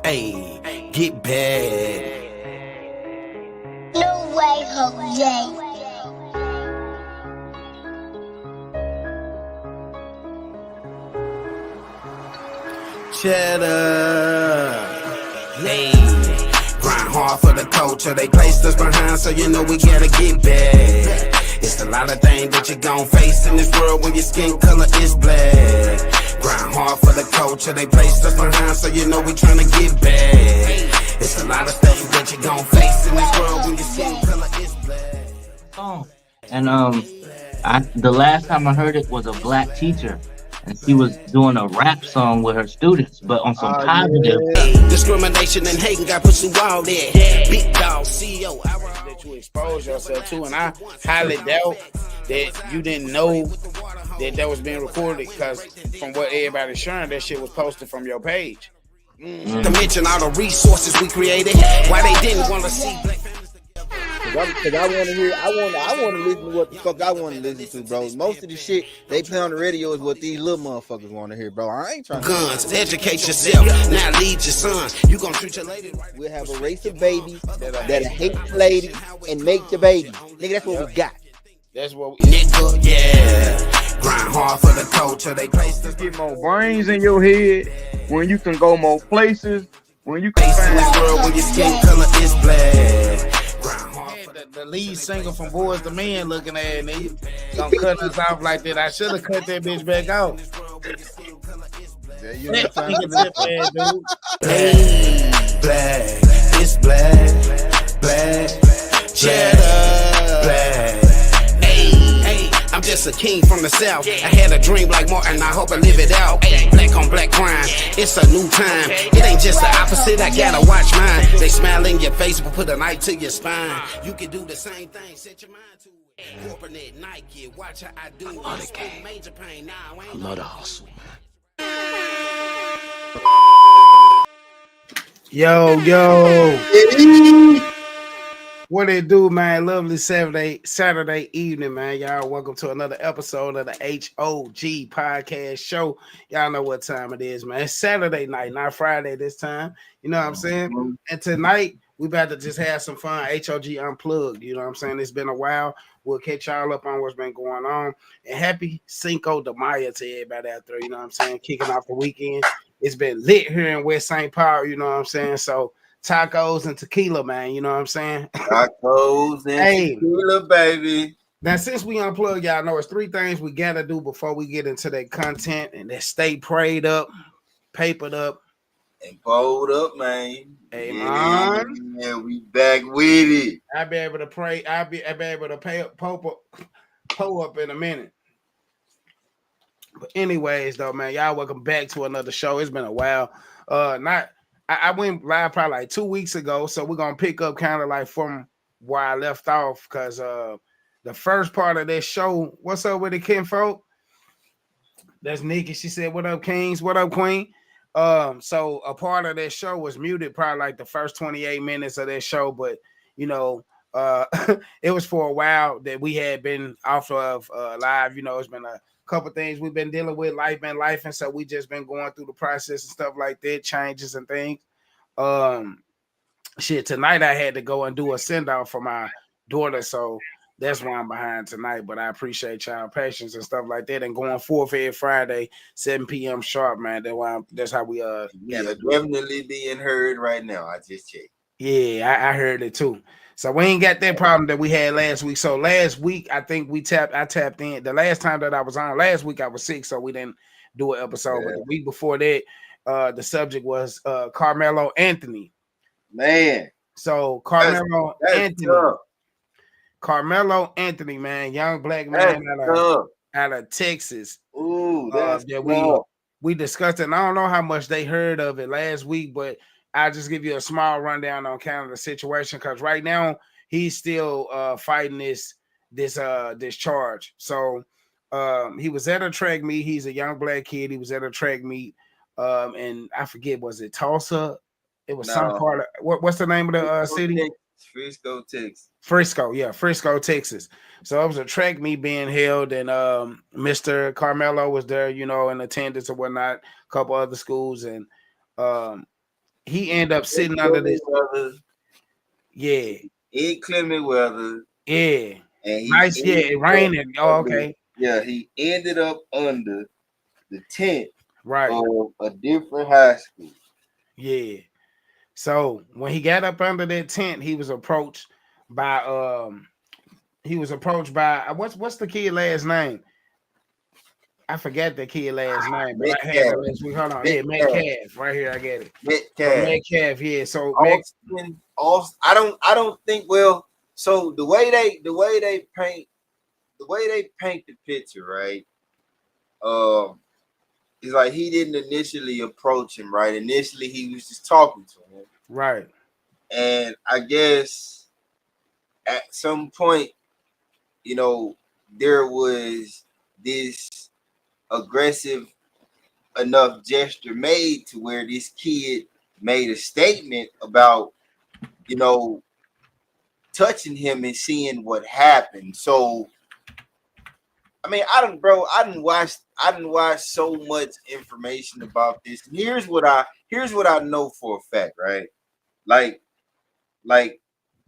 Hey, get bad. No way, H.O.G. Cheddar. Hey, grind hard for the culture. They placed us behind, so you know we gotta get bad. It's a lot of things that you gon' face in this world when your skin color is black. Grind hard for the culture. They placed us behind, so you know we tryna get bad. It's a lot of things that you gon' face in this world when your skin color is black. And the last time I heard it was a black teacher, and she was doing a rap song with her students, but on some positive. Discrimination and hating got put through all that. Big dog, CEO. That you expose yourself to, and I highly doubt that you didn't know that was being recorded, because from what everybody's sharing, that shit was posted from your page. To mention all the resources we created, why they didn't want to see black families. Cause I want to hear, I want to listen to what the fuck I want to listen to, bro. Most of the shit they play on the radio is what these little motherfuckers want to hear, bro. I ain't trying to guns. Educate yourself. Now lead your son. You gonna treat your lady right. We'll have a race of babies that hate the ladies and make the babies. Nigga, that's what we got. That's what we nigga, yeah. Grind hard for the culture. They placed us. Get more brains in your head when you can go more places. When you can in this world when your skin color is black. The lead singer from Boys to Men looking at me, gonna cut us off like that. I should have cut that bitch back out. Black, it's black, cheddar, black. Hey, I'm just a king from the south. I had a dream like Martin, I hope I live it out. Ay, black on black crime, it's a new time. It ain't just the opposite, I gotta watch mine. They smile in your face, but put a knife to your spine. You can do the same thing, set your mind to it. Corporate Nike, watch how I do it. Major pain, nah, I ain't love the hustle, man. Yo. What it do, man? Lovely Saturday evening, man. Y'all, welcome to another episode of the H.O.G podcast show. Y'all know what time it is, man. It's Saturday night, not Friday this time. You know what I'm saying? And tonight, we about to just have some fun. H.O.G. Unplugged. You know what I'm saying? It's been a while. We'll catch y'all up on what's been going on. And happy Cinco de Mayo to everybody out there. You know what I'm saying? Kicking off the weekend. It's been lit here in West St. Paul. You know what I'm saying? So, tacos and tequila, man. You know what I'm saying? Tacos and tequila, baby. Now, since we unplug, y'all know it's three things we gotta do before we get into that content, and that stay prayed up, papered up, and bowled up, man. Hey, man. Yeah, we back with it. I'll be able to pray. I'll be able to pull up in a minute. But anyways, though, man, y'all welcome back to another show. It's been a while. I went live probably like 2 weeks ago, so we're gonna pick up kind of like from where I left off, because the first part of this show, what's up with the kinfolk? That's Nikki. She said, "What up, Kings? What up, Queen?" So a part of that show was muted, probably like the first 28 minutes of that show, but you know, it was for a while that we had been off of live. You know, it's been a couple things we've been dealing with, life, and so we just been going through the process and stuff like that, changes and things. Tonight I had to go and do a send-off for my daughter, so that's why I'm behind tonight. But I appreciate y'all patience and stuff like that. And going forth every Friday, 7 p.m. sharp, man. That's how we definitely being heard right now. I just checked. Yeah, I heard it too. So we ain't got that problem that we had last week. So last week, I think I tapped in. The last time that I was on, last week I was sick, so we didn't do an episode. But the week before that, the subject was Carmelo Anthony. Man. So Carmelo Anthony, man, young black man out of Texas. Ooh, we discussed it. And I don't know how much they heard of it last week, but I'll just give you a small rundown on kind of the situation, because right now he's still fighting this charge. So he was at a track meet. He's a young black kid. He was at a track meet, and I forget, was it Tulsa? It was some part of what's the name of the city? Frisco, Texas. Frisco, Texas. So it was a track meet being held, and Mr. Carmelo was there, you know, in attendance or whatnot. A couple other schools, and he ended up sitting under this. weather. Yeah, Inclement weather. yeah, And nice. Yeah, it raining. Oh, okay. Yeah, he ended up under the tent Right. of a different high school. Yeah. So when he got up under that tent, he was approached by what's the kid last name? I forgot the kid last name, but I had it last week. Hold on. Yeah, Metcalf. Right here, I get it. Metcalf, yeah. So I don't think, well, so the way they paint the picture, right? It's like he didn't initially approach him, right? Initially he was just talking to him. Right. And I guess at some point, you know, there was this aggressive enough gesture made to where this kid made a statement about, you know, touching him and seeing what happened. So I mean, I didn't watch so much information about this. And here's what I know for a fact, right? Like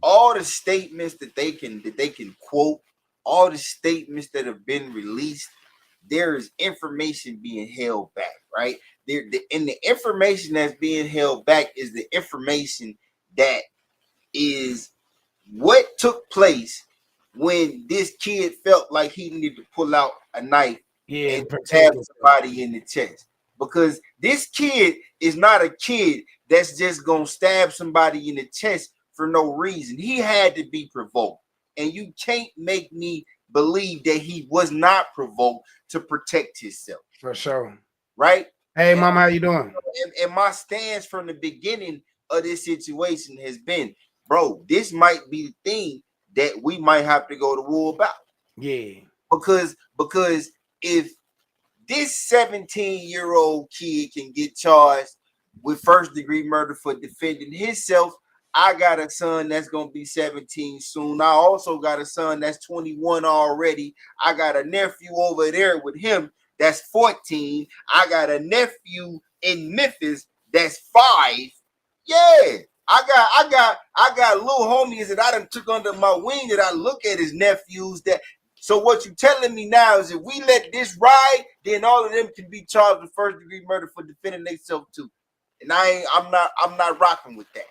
all the statements that they can quote, all the statements that have been released, there is information being held back, right? And the information that's being held back is the information that is what took place when this kid felt like he needed to pull out a knife and stab somebody in the chest. Because this kid is not a kid that's just gonna stab somebody in the chest for no reason. He had to be provoked. And you can't make me believe that he was not provoked to protect himself. For sure. Right? Hey, Mom, how you doing? And my stance from the beginning of this situation has been, bro, this might be the thing that we might have to go to war about. Yeah. Because if this 17-year-old kid can get charged with first-degree murder for defending himself, I got a son that's going to be 17 soon. I also got a son that's 21 already. I got a nephew over there with him that's 14. I got a nephew in Memphis that's 5. Yeah. I got little homies that I done took under my wing that I look at as nephews. That so what you telling me now is if we let this ride, then all of them can be charged with first degree murder for defending themselves too. And I'm not rocking with that.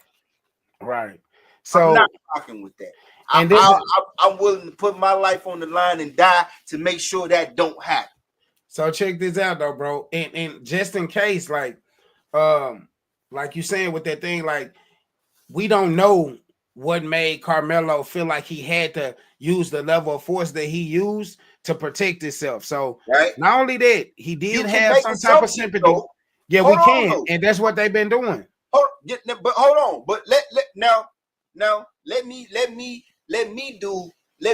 Right. So I'm not rocking with that. I'm willing to put my life on the line and die to make sure that don't happen. So check this out though, bro. And just in case, like you saying with that thing, like we don't know what made Carmelo feel like he had to use the level of force that he used to protect himself. So not only that, he did have some type of sympathy. Though. Yeah, we can, and that's what they've been doing. But hold on. But let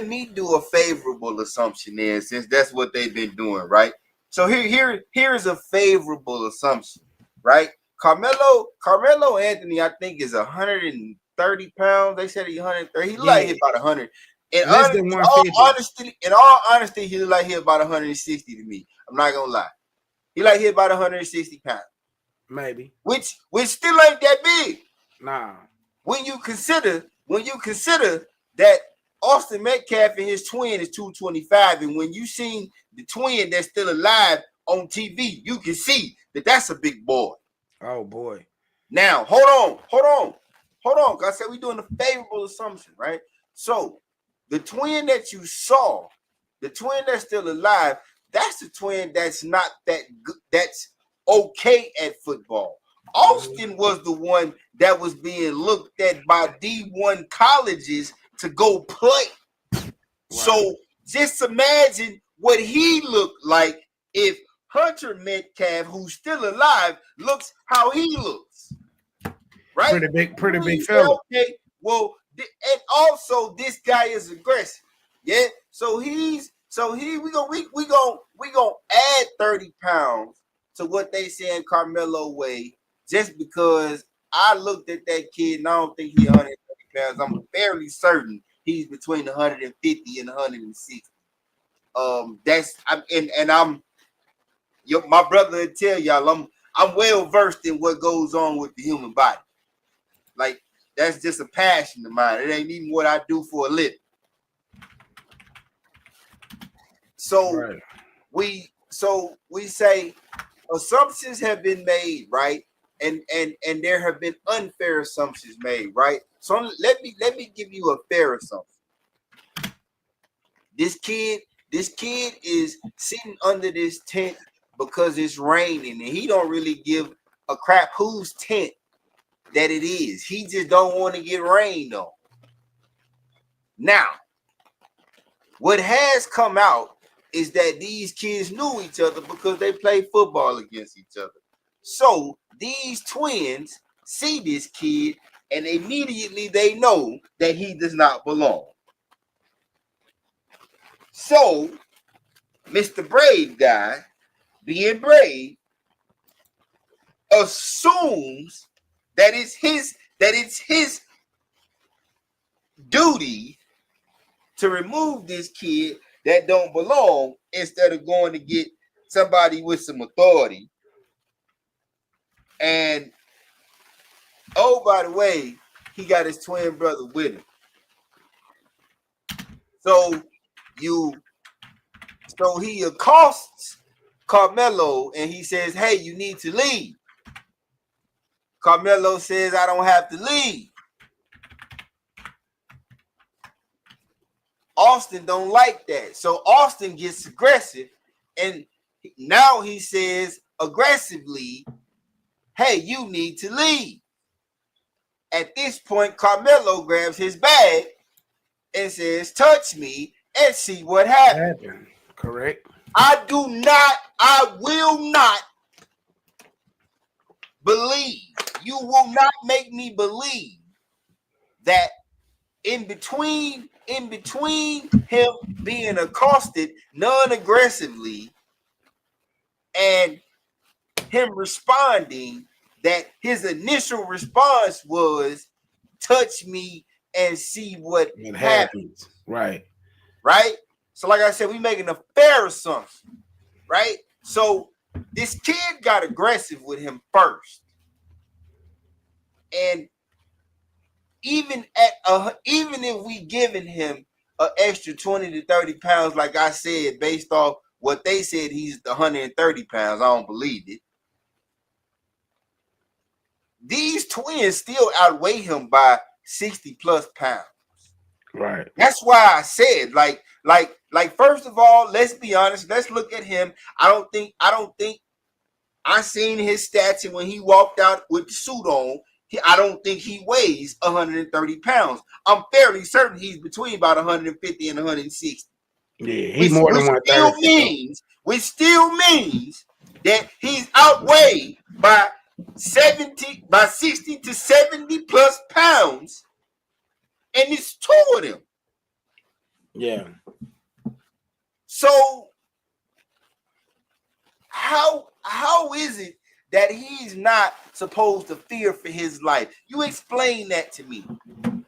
me do a favorable assumption there, since that's what they've been doing, right? So here is a favorable assumption, right? Carmelo Anthony, I think, is 130 pounds. They said he's 130. He like he's about 100. And less than 150. In all honesty, he like he's about 160 to me. I'm not gonna lie. He like he's about 160 pounds. Maybe. Which still ain't that big. Nah. When you consider that Austin Metcalf and his twin is 225, and when you seen the twin that's still alive on TV, you can see that that's a big boy. Oh boy. Now hold on. I said we doing a favorable assumption, right? So the twin that you saw, the twin that's still alive, that's the twin that's not that good, that's okay at football. Austin was the one that was being looked at by D1 colleges to go play. Wow. So just imagine what he looked like if Hunter Metcalf, who's still alive, looks how he looks. Right? Pretty big fella. Okay. Well, and also this guy is aggressive. Yeah. So we gonna add 30 pounds to what they saying Carmelo weigh, just because I looked at that kid and I don't think he's 130 pounds. I'm fairly certain he's between 150 and 160. My brother will tell y'all I'm well versed in what goes on with the human body. Like that's just a passion of mine. It ain't even what I do for a living. So we say assumptions have been made, right? And there have been unfair assumptions made, right? So let me give you a fair assumption. This kid is sitting under this tent because it's raining, and he don't really give a crap whose tent that it is. He just don't want to get rained on. Now, what has come out is that these kids knew each other because they played football against each other. So these twins see this kid, and immediately they know that he does not belong. So Mr. Brave guy, being brave, assumes that it's his duty to remove this kid that don't belong instead of going to get somebody with some authority. And oh, by the way, he got his twin brother with him. So he accosts Carmelo and he says, "Hey, you need to leave." Carmelo says, "I don't have to leave." Austin don't like that. So Austin gets aggressive, and now he says aggressively, "Hey, you need to leave." At this point, Carmelo grabs his bag and says, "Touch me and see what happens." Correct. I will not believe. You will not make me believe that in between him being accosted non-aggressively and him responding, that his initial response was touch me and see what happens. Right. So like I said, we making a fair assumption, right? So this kid got aggressive with him first. And even if we giving him an extra 20 to 30 pounds, like I said, based off what they said he's 130 pounds, I don't believe it. These twins still outweigh him by 60 plus pounds. Right. That's why I said, like, first of all, let's be honest. Let's look at him. I don't think I seen his stats, and when he walked out with the suit on, I don't think he weighs 130 pounds. I'm fairly certain he's between about 150 and 160. Yeah, he's more than 130. Which still means that he's outweighed by 60 to 70 plus pounds, and it's two of them. Yeah. So how is it that he's not supposed to fear for his life? You explain that to me.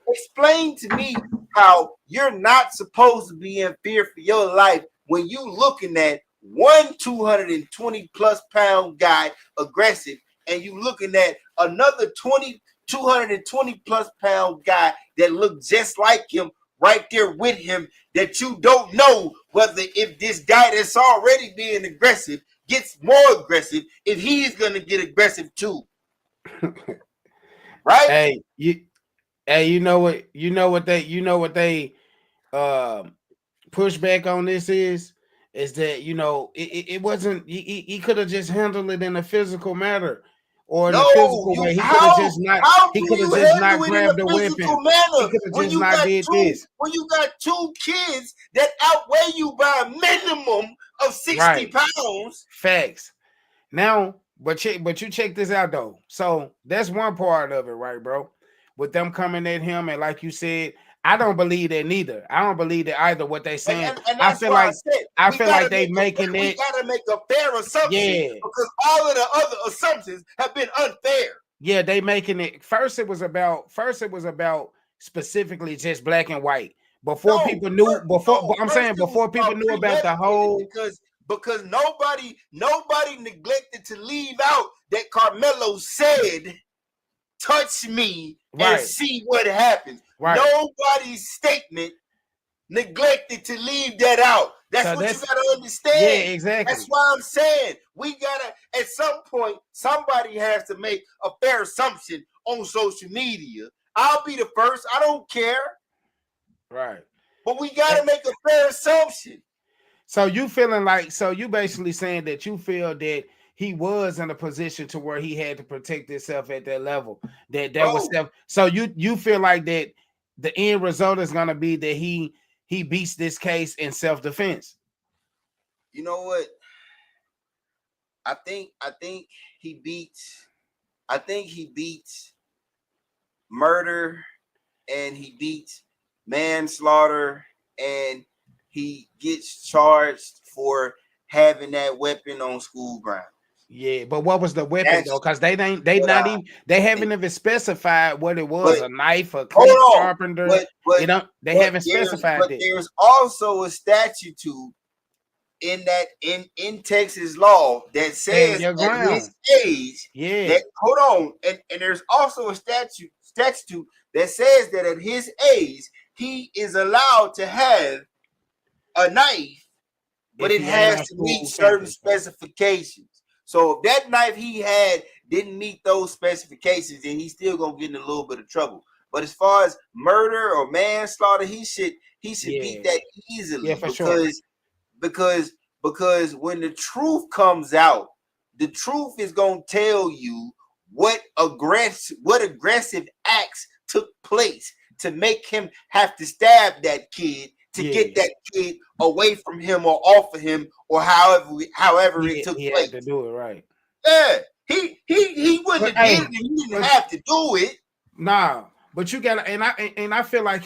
Explain to me how you're not supposed to be in fear for your life when you looking at one 220 plus pound guy aggressive, and you looking at another 220 plus pound guy that look just like him right there with him, that you don't know whether if this guy that's already being aggressive gets more aggressive, if he's gonna get aggressive too. Right? You know what they push back on this is that, you know, it wasn't, he could have just handled it in a physical matter. Or in a physical way, he could have just not. He could have just not grabbed the weapon. He could have just not did this. When you got two kids that outweigh you by a minimum of 60 pounds. Facts. Now, but you check this out though. So that's one part of it, right, bro? With them coming at him, and like you said, I don't believe that neither. I don't believe that either. What they saying, and I feel like they making it. We gotta make a fair assumption, because all of the other assumptions have been unfair. Yeah, they making it. First, it was about specifically just black and white. Before people knew about the whole. Because nobody neglected to leave out that Carmelo said, touch me Right. and see what happens. Right. Nobody's statement neglected to leave that out. That's So what you that's- gotta understand. Yeah, exactly. That's why I'm saying we gotta, at some point, somebody has to make a fair assumption on social media. I'll be the first. I don't care. Right. But we gotta make a fair assumption. So you feeling like, so you basically saying that you feel that he was in a position to where he had to protect himself at that level. That was self. So you feel like that the end result is gonna be that he beats this case in self-defense. You know what? I think he beats murder, and he beats manslaughter, and he gets charged for having that weapon on school ground. Yeah, but what was the weapon though? Because they haven't even specified what it was, a knife, a cleat carpenter. But they haven't specified but that. There's also a statute in Texas law that says at his age, hold on, and there's also a statute that says that at his age he is allowed to have a knife, but it has to meet certain specifications. So if that knife he had didn't meet those specifications, then he's still gonna get in a little bit of trouble. But as far as murder or manslaughter, he should beat that easily. Because when the truth comes out, the truth is gonna tell you what aggressive acts took place to make him have to stab that kid to get that kid away from him or off of him, or however it took place. Had to do it right. Yeah, he wouldn't have did it. He didn't have to do it. Nah, but you gotta, and I feel like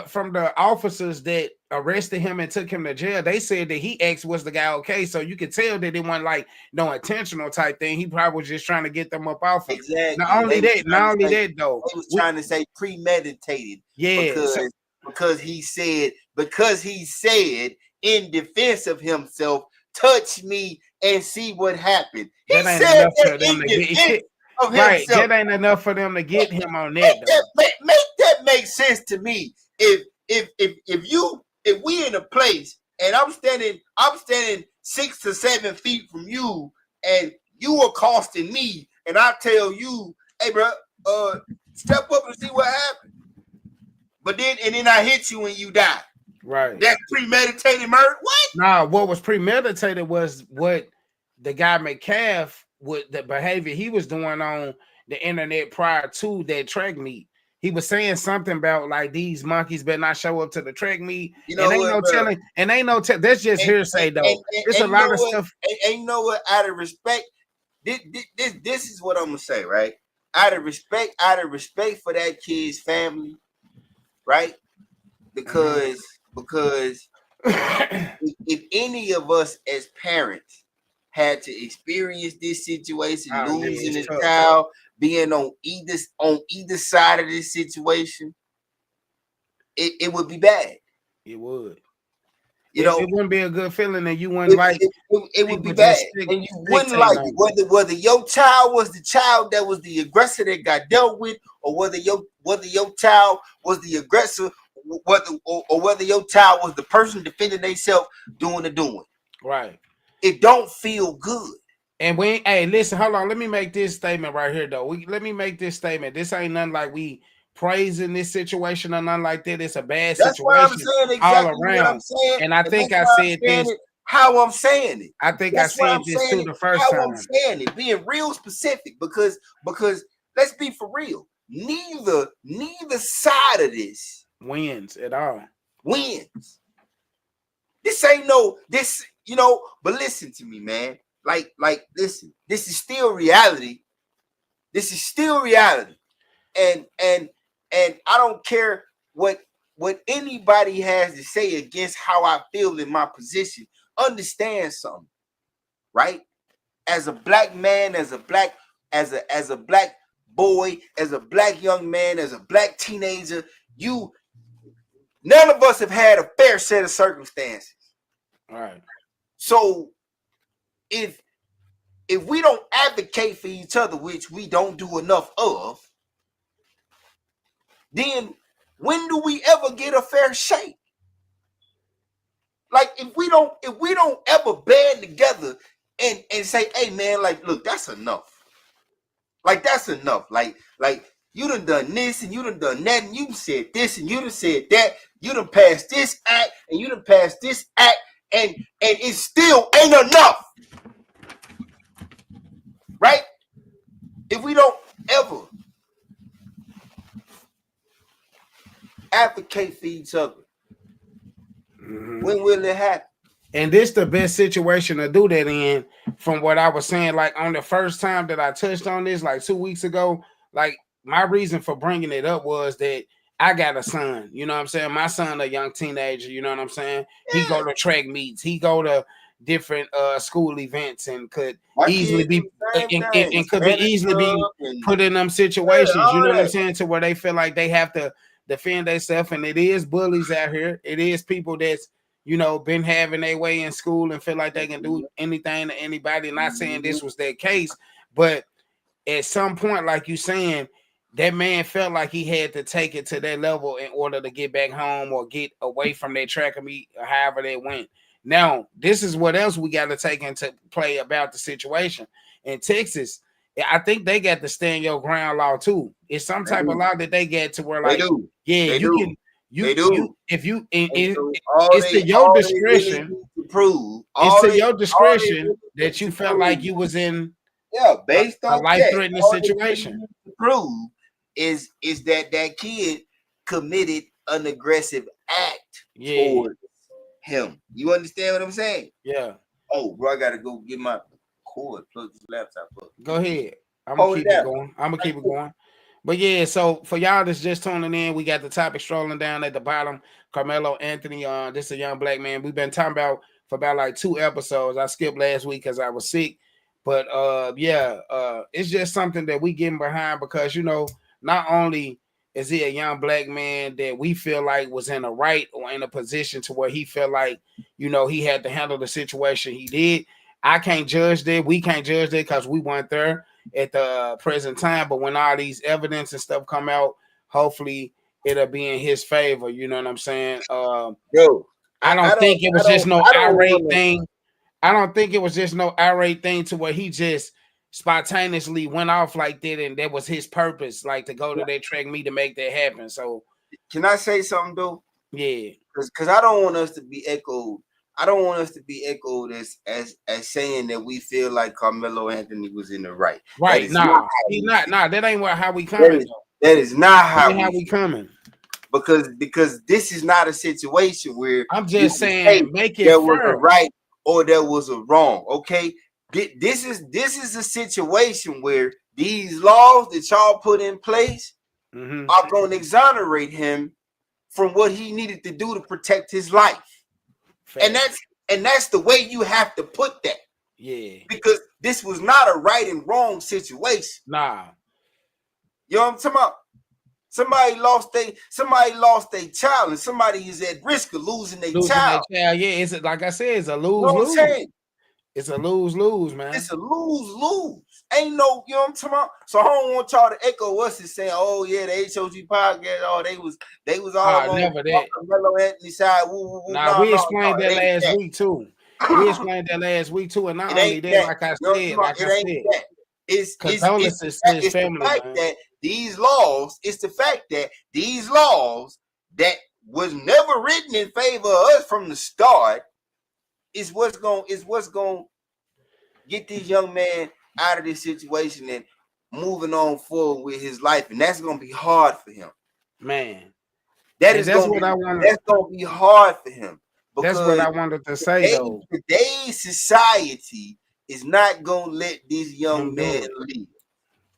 from the officers that arrested him and took him to jail, they said that he asked was the guy okay, so you could tell that it wasn't like no intentional type thing. He probably was just trying to get them up off him. Exactly. Not only that though, he was trying to say premeditated. Yeah, because he said in defense of himself, touch me and see what happened. He said that in defense of himself. Right, that ain't enough for them to get him on that. Make that make sense to me. If we in a place and I'm standing 6 to 7 feet from you, and you accosting me, and I tell you, hey bro, step up and see what happened. But then I hit you and you die. Right. That's premeditated murder. What? Nah, what was premeditated was what the guy McCaff, with the behavior he was doing on the internet prior to that track meet. He was saying something about like these monkeys better not show up to the track meet. Ain't no telling. That's just hearsay though. It's a lot of stuff. And you know what? Out of respect, this is what I'm gonna say, right? Out of respect for that kid's family, right? Because if any of us as parents had to experience this situation, losing a child, being on either side of this situation, it would be bad. It would. It wouldn't be a good feeling, and you wouldn't like it would be bad. And you wouldn't like it. Whether your child was the child that was the aggressor that got dealt with, or whether your child was the aggressor, whether your child was the person defending themselves doing the doing. Right. It don't feel good. And hey, listen, hold on. Let me make this statement right here, though. Let me make this statement. This ain't nothing like we praising this situation or nothing like that. It's a bad situation. That's what I'm saying, exactly all around. What I'm saying. And I think I said this. How I'm saying it. I think I said this too the first time. How I'm saying it, being real specific, because let's be for real. Neither side of this wins at all. Wins. But listen to me, man. Listen, this is still reality. This is still reality. And I don't care what anybody has to say against how I feel in my position. Understand something, right? As a black man, as a black boy, as a black young man, as a black teenager, none of us have had a fair set of circumstances. All right. So if we don't advocate for each other, which we don't do enough of, then when do we ever get a fair shake? Like if we don't ever band together and say, hey man, like look, that's enough. Like that's enough. Like you done this and you done that and you said this and you done said that. You done passed this act and you done passed this act and it still ain't enough. Right? If we don't ever advocate for each other, when will it happen? And this the best situation to do that in, from what I was saying. Like on the first time that I touched on this, like 2 weeks ago, like my reason for bringing it up was that I got a son. You know what I'm saying? My son, a young teenager. You know what I'm saying? Yeah. He go to track meets. He go to different school events and could easily be and could be easily be put in them situations. You know what I'm saying? To where they feel like they have to defend themselves, and it is bullies out here. It is people that's, you know, been having their way in school and feel like they can do anything to anybody. Not saying this was their case, but at some point, like you saying, that man felt like he had to take it to that level in order to get back home or get away from their track meet or however they went. Now, this is what else we got to take into play about the situation. In Texas, I think they got the stand your ground law too. It's some type of law that they get to where, like, it's to your discretion to prove. It's to your discretion that you felt like you was in based on a life-threatening situation. To prove is that kid committed an aggressive act towards him. You understand what I'm saying? Yeah. Oh, bro, I gotta go get my cord, plug this laptop up. Go ahead. I'm gonna keep it going. But yeah, so for y'all that's just tuning in, we got the topic strolling down at the bottom. Carmelo Anthony, this is a young black man. We've been talking about for about like 2 episodes. I skipped last week because I was sick. But it's just something that we getting behind because, you know, not only is he a young black man that we feel like was in a right or in a position to where he felt like, you know, he had to handle the situation he did. I can't judge that. We can't judge that because we weren't there at the present time. But when all these evidence and stuff come out, hopefully it'll be in his favor. You know what I'm saying? I don't think it was just no irate thing. I don't think it was just no irate thing to where he just spontaneously went off like that, and that was his purpose, like to go to that track meet to make that happen. So, can I say something though? Yeah, because I don't want us to be echoed. I don't want us to be echoed as saying that we feel like Carmelo Anthony was in the right. Right? Nah, he's not. Nah, that ain't how we coming. That is not how we coming. Because this is not a situation where I'm just saying make it there was a right or there was a wrong. Okay, this is a situation where these laws that y'all put in place are going to exonerate him from what he needed to do to protect his life. And that's the way you have to put that. Yeah. Because this was not a right and wrong situation. Nah. You know what I'm talking about? Somebody lost their child, and somebody is at risk of losing their child. Yeah, it's like I said, it's a lose-lose. You know it's a lose-lose, man. It's a lose-lose. Ain't no, you know what I'm talking about? So I don't want y'all to echo us and saying, oh yeah, the H.O.G podcast, oh, they was all on Carmelo Anthony side. Nah, we explained that last week too. We explained that last week too, and not only that, like I said, it's the fact that these laws, it's the fact that these laws that was never written in favor of us from the start is what's going to get this young man out of this situation and moving on forward with his life, and that's going to be hard for him, man. That's going to be hard for him. That's what I wanted to say, though. Today's society is not going to let this young man live.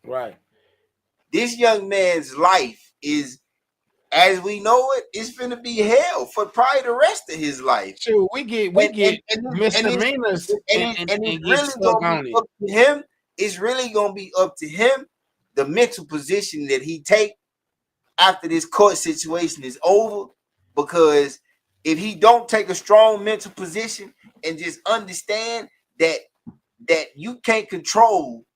Right. This young man's life is, as we know it, it's going to be hell for probably the rest of his life. Sure, we get misdemeanors, and it's really going to be up to him. It's really going to be up to him, the mental position that he take after this court situation is over. Because if he don't take a strong mental position and just understand that you can't control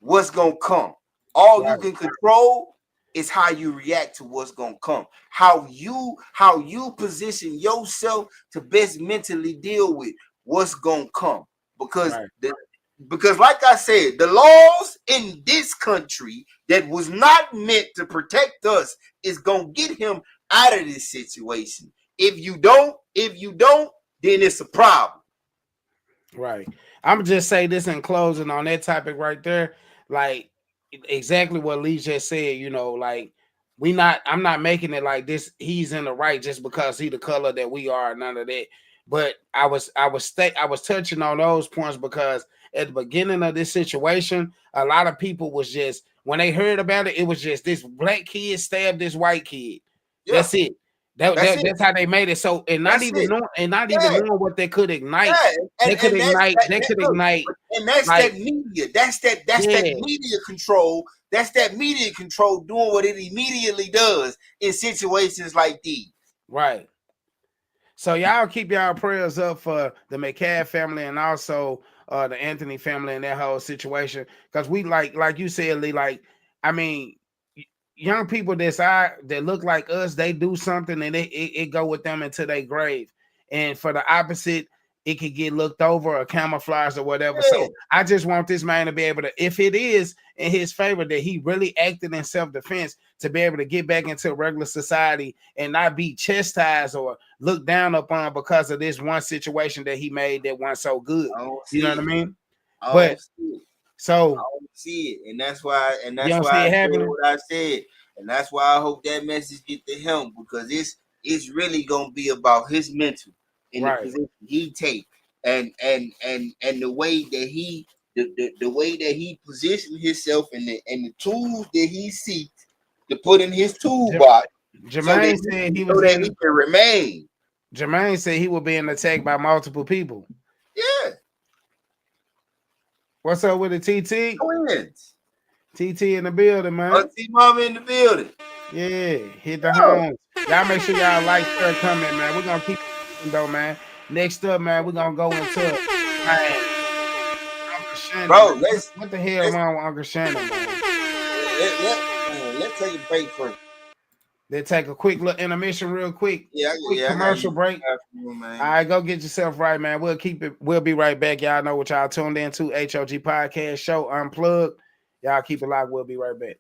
what's going to come. All you can control It's how you react to what's gonna come. How you position yourself to best mentally deal with what's gonna come. Because because like I said, the laws in this country that was not meant to protect us is gonna get him out of this situation. If you don't, then it's a problem. Right. I'm just say this in closing on that topic right there. Like exactly what Lee just said, you know, like I'm not making it like this, he's in the right just because he the color that we are, none of that. But I was touching on those points because at the beginning of this situation, a lot of people was just when they heard about it, it was just this black kid stabbed this white kid. Yeah. That's it. That's how they made it. So and not even knowing what they could ignite. They could ignite. And that's like, that media. That's that media control. That's that media control doing what it immediately does in situations like these. Right. So y'all keep y'all prayers up for the McCabe family and also the Anthony family and that whole situation. Because we like you said, Lee, like, I mean, young people that look like us, they do something and it go with them into their grave. And for the opposite, it could get looked over or camouflaged or whatever. Yeah. So I just want this man to be able to, if it is in his favor that he really acted in self-defense, to be able to get back into regular society and not be chastised or looked down upon because of this one situation that he made that wasn't so good. You know what I mean? But so I don't see it, and that's why I said what I said, and that's why I hope that message get to him, because it's really gonna be about his mental and the position he take, and the way that he the way that he positioned himself and the tools that he seeks to put in his toolbox. Jermaine said he can remain. Jermaine said he was being attacked by multiple people. Yeah. What's up with the TT? Twins. TT in the building, man. T-Mama in the building. Yeah, hit the homes. Y'all make sure y'all like, share, comment, man. We're gonna keep though, man. Next up, man, we're gonna go into Uncle Shannon. Bro, what the hell wrong with Uncle Shannon, man? Let's take a break first. Let's take a quick little intermission real quick. Commercial break. All right, go get yourself right, man. We'll be right back. Y'all know what y'all tuned in to. HOG Podcast Show Unplugged. Y'all keep it locked. We'll be right back.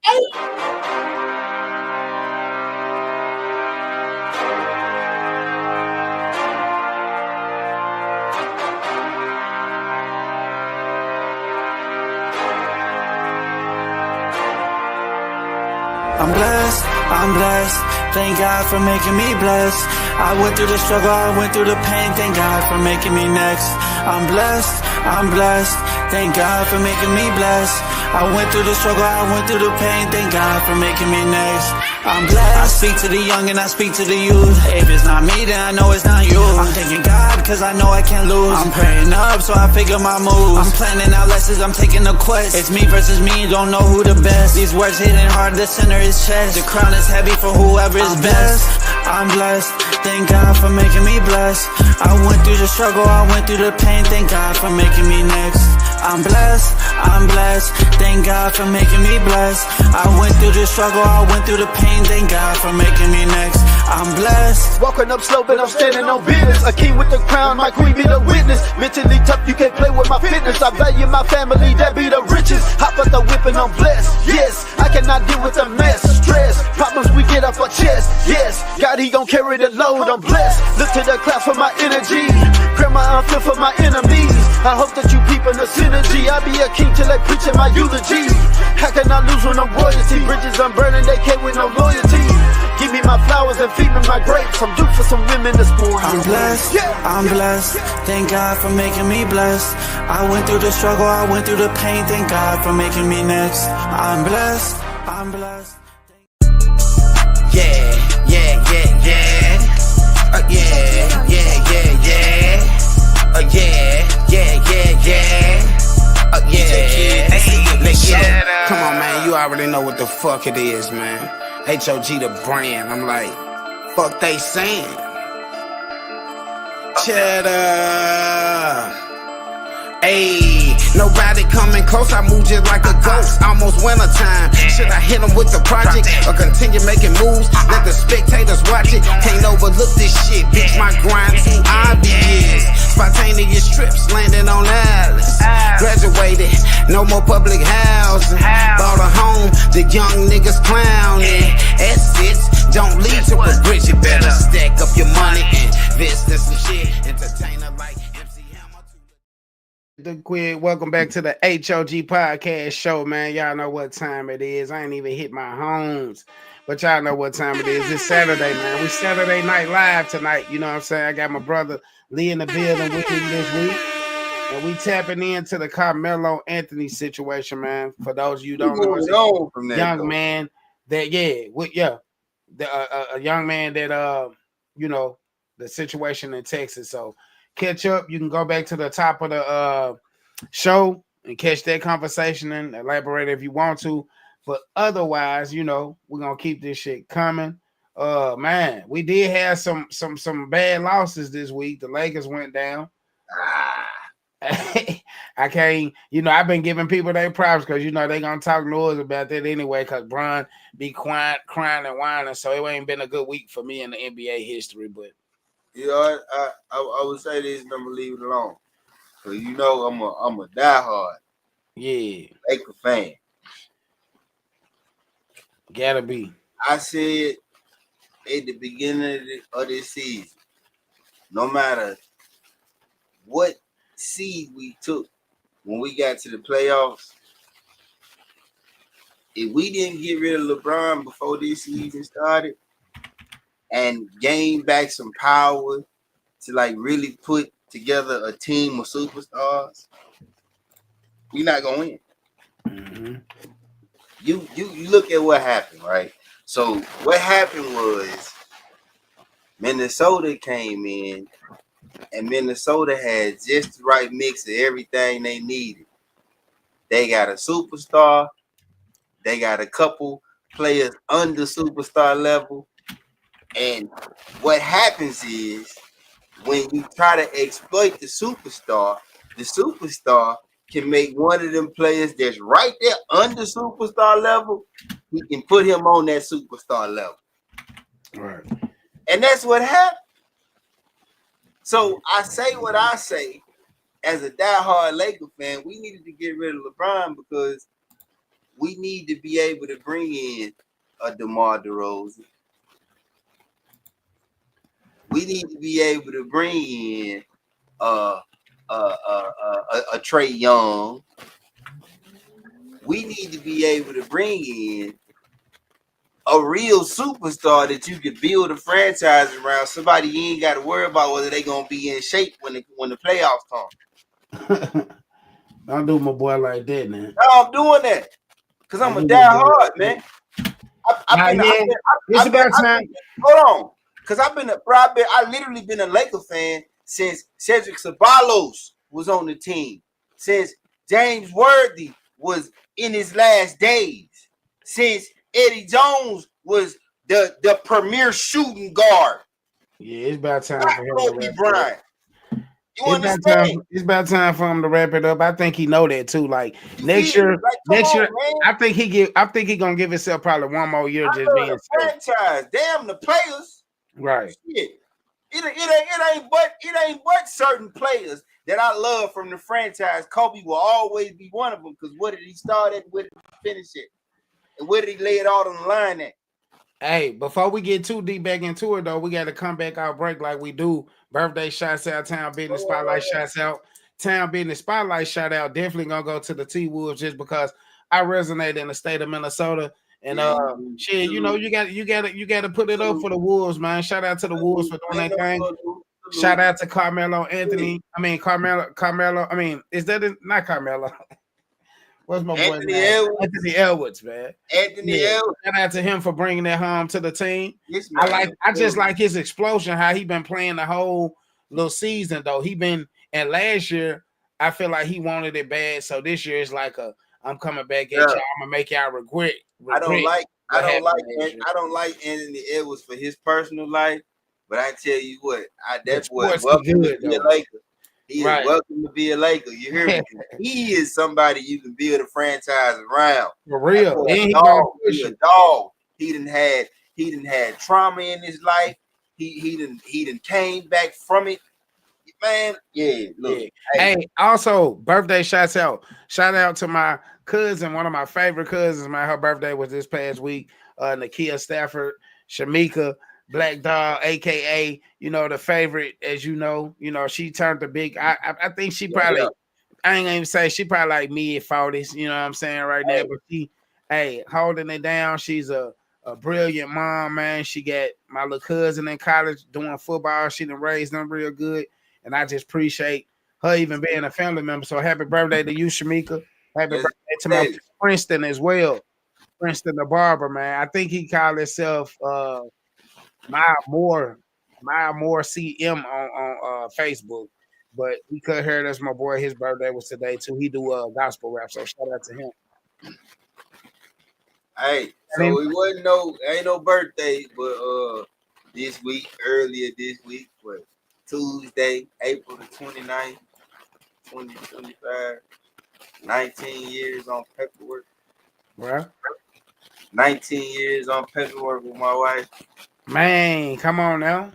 I'm blessed, thank God for making me blessed. I went through the struggle, I went through the pain, thank God for making me next. I'm blessed, thank God for making me blessed. I went through the struggle, I went through the pain, thank God for making me next. I'm blessed. I speak to the young and I speak to the youth. If it's not me, then I know it's not you. I'm thanking God cause I know I can't lose. I'm praying up so I figure my moves. I'm planning out lessons, I'm taking the quest. It's me versus me, don't know who the best. These words hitting hard, the center is chest. The crown is heavy for whoever is best. I'm blessed, thank God for making me blessed. I went through the struggle, I went through the pain, thank God for making me next. I'm blessed, thank God for making me blessed. I went through the struggle, I went through the pain, thank God for making me next. I'm blessed. Walking up slow, but I'm standing on business. A king with the crown, my queen be the witness. Mentally tough, you can't play with my fitness. I value my family, that be the richest. Hop up the whip and I'm blessed. Yes, I cannot deal with the mess. Stress, problems we get off our chest. Yes, God, he gon' carry the load, I'm blessed. Look to the clouds for my energy. Grandma, I'm fit for my enemies. I hope that you peepin' the synergy. I be a king till they preachin' my eulogy. How can I lose when I'm royalty? Bridges I'm burning, they came with no loyalty. Give me my flowers and feed me my grapes. I'm due for some women this morning. I'm blessed, thank God for making me blessed. I went through the struggle, I went through the pain, thank God for making me next. I'm blessed. Yeah. Come on, man. You already know what the fuck it is, man. H.O.G. the brand. I'm like, fuck they saying. Cheddar. Ayy, Nobody coming close, I move just like a ghost. Almost winter time. Should I hit them with the project or continue making moves? Let the spectators watch it. Can't overlook this shit, bitch. My grind too obvious. Spontaneous trips, landing on islands. Graduated, no more public housing. Bought a home, the young niggas clowning. Assets don't lead to regret. You better stack up your money and invest in some shit. Entertainer like MC Hammer. The quick, welcome back to the H.O.G podcast show, man. Y'all know what time it is. I ain't even hit my homes, but y'all know what time it is. It's Saturday, man. We Saturday night live tonight. You know what I'm saying? I got my brother Lee in the building with me this week. And we tapping into the Carmelo Anthony situation, man. For those of you who don't know, from that, young though. man that a young man that you know, the situation in Texas. So catch up. You can go back to the top of the show and catch that conversation and elaborate if you want to. But otherwise, you know, we're gonna keep this shit coming. Man, we did have some bad losses this week. The Lakers went down. I can't, you know, I've been giving people their props because you know they gonna talk noise about that anyway. Because Bron be quiet, crying and whining, so it ain't been a good week for me in the NBA history. But you know, I would say this, and I'm gonna leave it alone. Cause you know I'm a diehard Laker fan. Gotta be. I said at the beginning of this season, no matter what seed we took when we got to the playoffs, if we didn't get rid of LeBron before this season started and gain back some power to like really put together a team of superstars, we're not gonna win. Mm-hmm. You look at what happened, right? So what happened was Minnesota came in and Minnesota had just the right mix of everything they needed. They got a superstar. They got a couple players under superstar level. And what happens is when you try to exploit the superstar can make one of them players that's right there under superstar level, he can put him on that superstar level. Right. And that's what happened. So I say what I say as a diehard Laker fan, we needed to get rid of LeBron because we need to be able to bring in a DeMar DeRozan. We need to be able to bring in a Trae Young. We need to be able to bring in a real superstar that you could build a franchise around. Somebody you ain't got to worry about whether they gonna be in shape when the playoffs come. Don't do my boy like that, man. No, I'm doing that because I'm a diehard, man. It's about time. Hold on, because I literally been a Laker fan since Cedric Ceballos was on the team, since James Worthy was in his last days, since Eddie Jones was the premier shooting guard. Yeah, it's about time for him Kobe to Bryant. It's about time for him to wrap it up. I think he know that too. Like next year, I think he gonna give himself probably one more year just being the franchise. Damn the players. Right. Shit. It ain't but certain players that I love from the franchise. Kobe will always be one of them because what did he start at? Where did he finish it? And where did he lay it all on the line at? Hey, before we get too deep back into it, though, we got to come back out break like we do. Birthday shouts out, town business spotlight shouts out, town business spotlight shout out. Definitely gonna go to the T Wolves just because I resonate in the state of Minnesota. And shit, you know, you got to put it up for the Wolves, man. Shout out to the Wolves for doing that thing. Shout out to Carmelo Anthony. Carmelo. I mean, is that not Carmelo? What's my boy name? Anthony Edwards, man. Anthony Edwards. Shout out to him for bringing that home to the team. I just like his explosion, how he been playing the whole little season, though. And last year, I feel like he wanted it bad. So this year, it's like I'm coming back at y'all. I'm gonna make y'all regret. I don't like Anthony Edwards for his personal life, but I tell you what, that boy welcome to be a Laker. He is Right. welcome to be a Laker. You hear me? He is somebody you can build a franchise around. For real. That boy And a he dog. gonna push He a you. dog. He done had trauma in his life. He done came back from it. Man, yeah, look. Yeah. Hey, also birthday shouts out. Shout out to my cousin, one of my favorite cousins, man. Her birthday was this past week. Nakia Stafford, Shamika, Black Dog, aka, the favorite, as you know, she turned the big. I think she probably, Yeah. I ain't gonna even say she probably like mid-40s, you know what I'm saying, right now. But she, holding it down. She's a brilliant mom, man. She got my little cousin in college doing football. She done raised them real good. And I just appreciate her even being a family member. So happy birthday to you, Shamika. Happy birthday to my Princeton as well. Princeton the barber, man. I think he called himself my more CM on Facebook. But we could hear that's my boy. His birthday was today too. He do gospel rap, so shout out to him. Hey, so it wasn't ain't no birthday, but earlier this week, but Tuesday, April the 29th, 2025, 19 years on paperwork. Right. 19 years on paperwork with my wife. Man, come on now.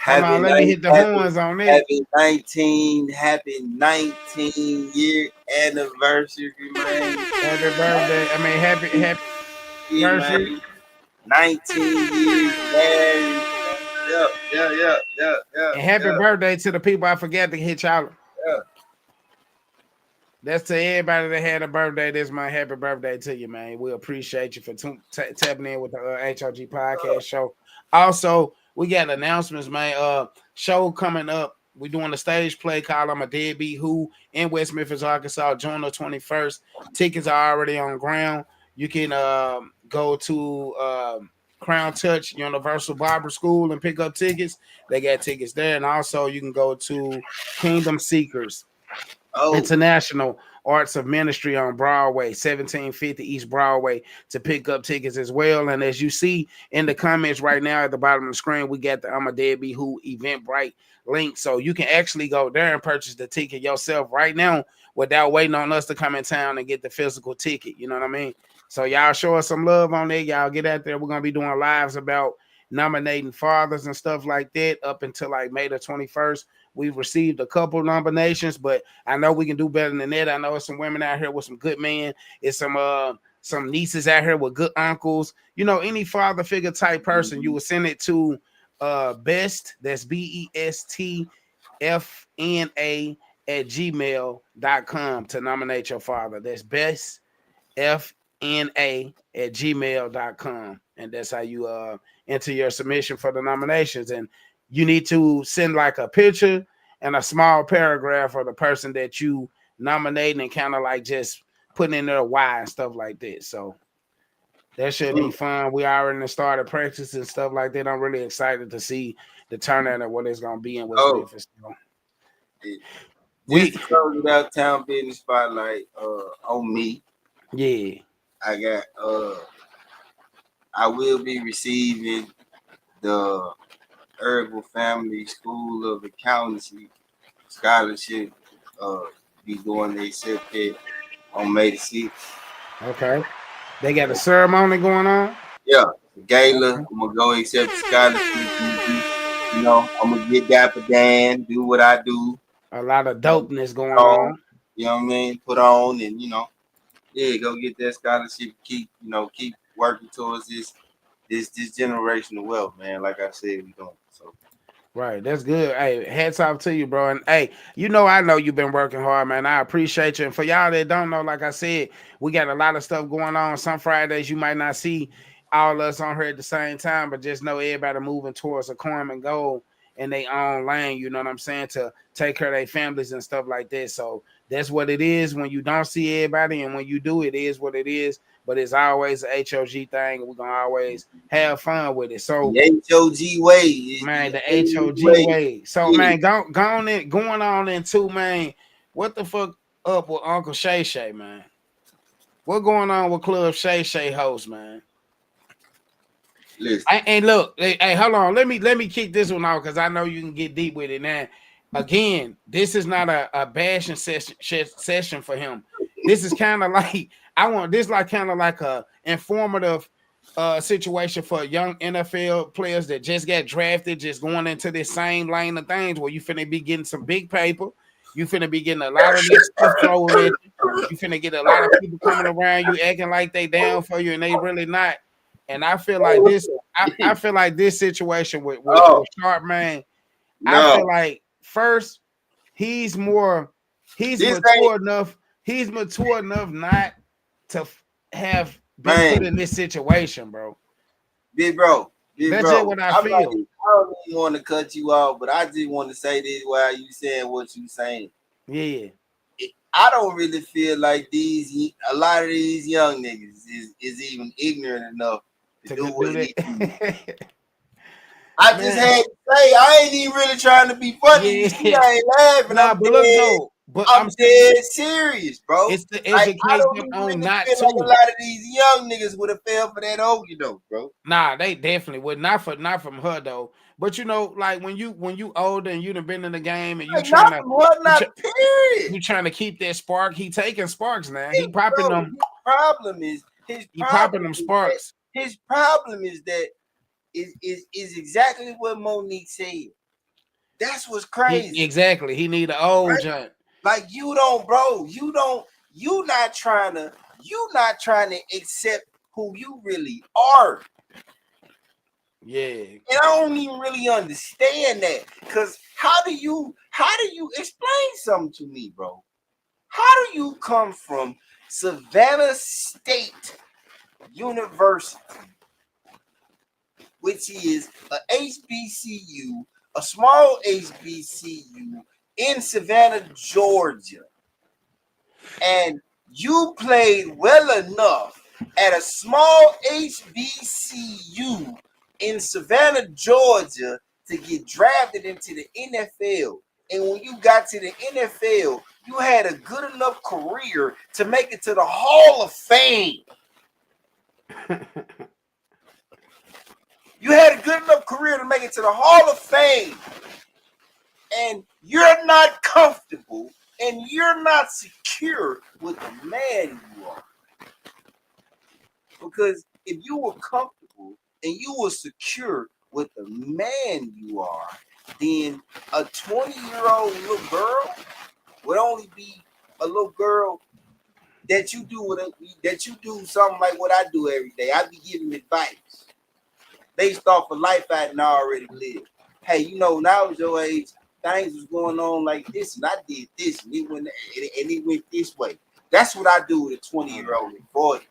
Hold on, let me hit the horns on it. Happy 19 year anniversary, man. Happy birthday. I mean, happy anniversary. 19 years, man. Yeah. And happy birthday to the people I forgot to hit y'all. Yeah. That's to everybody that had a birthday this month. Happy birthday to you, man. We appreciate you for tapping in with the H.O.G podcast show. Also, we got announcements, man. Show coming up. We're doing a stage play called I'm a Deadbeat Who in West Memphis, Arkansas, June the 21st. Tickets are already on ground. You can go to Crown Touch Universal Barber School and pick up tickets. They got tickets there. And also you can go to Kingdom Seekers International Arts of Ministry on Broadway, 1750 East Broadway, to pick up tickets as well. And as you see in the comments right now at the bottom of the screen, we got the I'm a Deadbeat Who Eventbrite link. So you can actually go there and purchase the ticket yourself right now without waiting on us to come in town and get the physical ticket. You know what I mean? So y'all show us some love on there. Y'all get out there. We're going to be doing lives about nominating fathers and stuff like that up until like May the 21st. We've received a couple nominations, but I know we can do better than that. I know there's some women out here with some good men. It's some nieces out here with good uncles. You know, any father figure type person, you will send it to best, that's BESTFNA at gmail.com to nominate your father. That's best FNA at gmail.com. And that's how you enter your submission for the nominations. And you need to send like a picture and a small paragraph of the person that you nominating and kind of like just putting in there why and stuff like that. So that should be fun. We already started practice and stuff like that. I'm really excited to see the turnout and what it's going to be in West Memphis. We close it out, Town Business Spotlight on me. Yeah. I got I will be receiving the Herbal Family School of Accountancy scholarship. Be going to accept it on May the 6th. Okay. They got a ceremony going on? Yeah. Gala. Okay. I'm gonna go accept the scholarship. You know, I'm gonna get Dapper Dan, do what I do. A lot of dopeness going on. You know what I mean? Put on and go get that scholarship. Keep working towards this generational wealth, man. Like I said, we don't. So right, that's good. Hey, hats off to you, bro. And hey, I know you've been working hard, man. I appreciate you. And for y'all that don't know, like I said, we got a lot of stuff going on. Some Fridays you might not see all of us on here at the same time, but just know everybody moving towards a common goal in their own lane, you know what I'm saying, to take care of their families and stuff like that. So that's what it is when you don't see everybody, and when you do, it is what it is. But it's always an H.O.G thing, and we're gonna always have fun with it. So the H.O.G way, man, the H.O.G way. So man, going on into, man, what the fuck up with Uncle Shay Shay, man? What going on with Club Shay Shay host, man? Listen. Hey, look, hey, hold on. Let me kick this one off because I know you can get deep with it now. again, this is not a bashing session for him. This is kind of like kind of like a informative situation for young NFL players that just got drafted, just going into this same lane of things where you finna be getting some big paper. You finna be getting a lot of this stuff thrown at you. You finna get a lot of people coming around you acting like they down for you and they really not. And I feel like this. I feel like this situation with Sharp, man. I feel like first he's mature enough. He's mature enough not to have been put in this situation, bro. Big bro. That's just what I feel. I don't even want to cut you off, but I just want to say this while you saying what you saying. Yeah. I don't really feel like a lot of these young niggas is even ignorant enough to do what they do. I just had to say, I ain't even really trying to be funny. You see, I ain't laughing. Nah, but look though, but I'm dead serious, bro. It's the education on not to. Like a lot of these young niggas would have fell for that H.O.G though, bro. Nah, they definitely would. Not from her though. But you know, like when you older and you done been in the game and you trying to keep that spark. He taking sparks now. He popping them. He popping them sparks. His problem is that is exactly what Monique said. That's what's crazy. Exactly. He need an old giant. Like you don't, bro. You not trying to accept who you really are. Yeah. And I don't even really understand that. Cause how do you explain something to me, bro? How do you come from Savannah State University, which is a HBCU, a small HBCU in Savannah, Georgia, and you played well enough at a small HBCU in Savannah, Georgia to get drafted into the NFL. And when you got to the NFL, you had a good enough career to make it to the Hall of Fame. You had a good enough career to make it to the Hall of Fame. And you're not comfortable and you're not secure with the man you are. Because if you were comfortable and you were secure with the man you are, then a 20-year-old little girl would only be a little girl that you do something like what I do every day. I be giving advice based off of life I didn't already lived. Hey, you know, when I was your age, things was going on like this, and I did this, and it went this way. That's what I do with a 20-year-old and 40.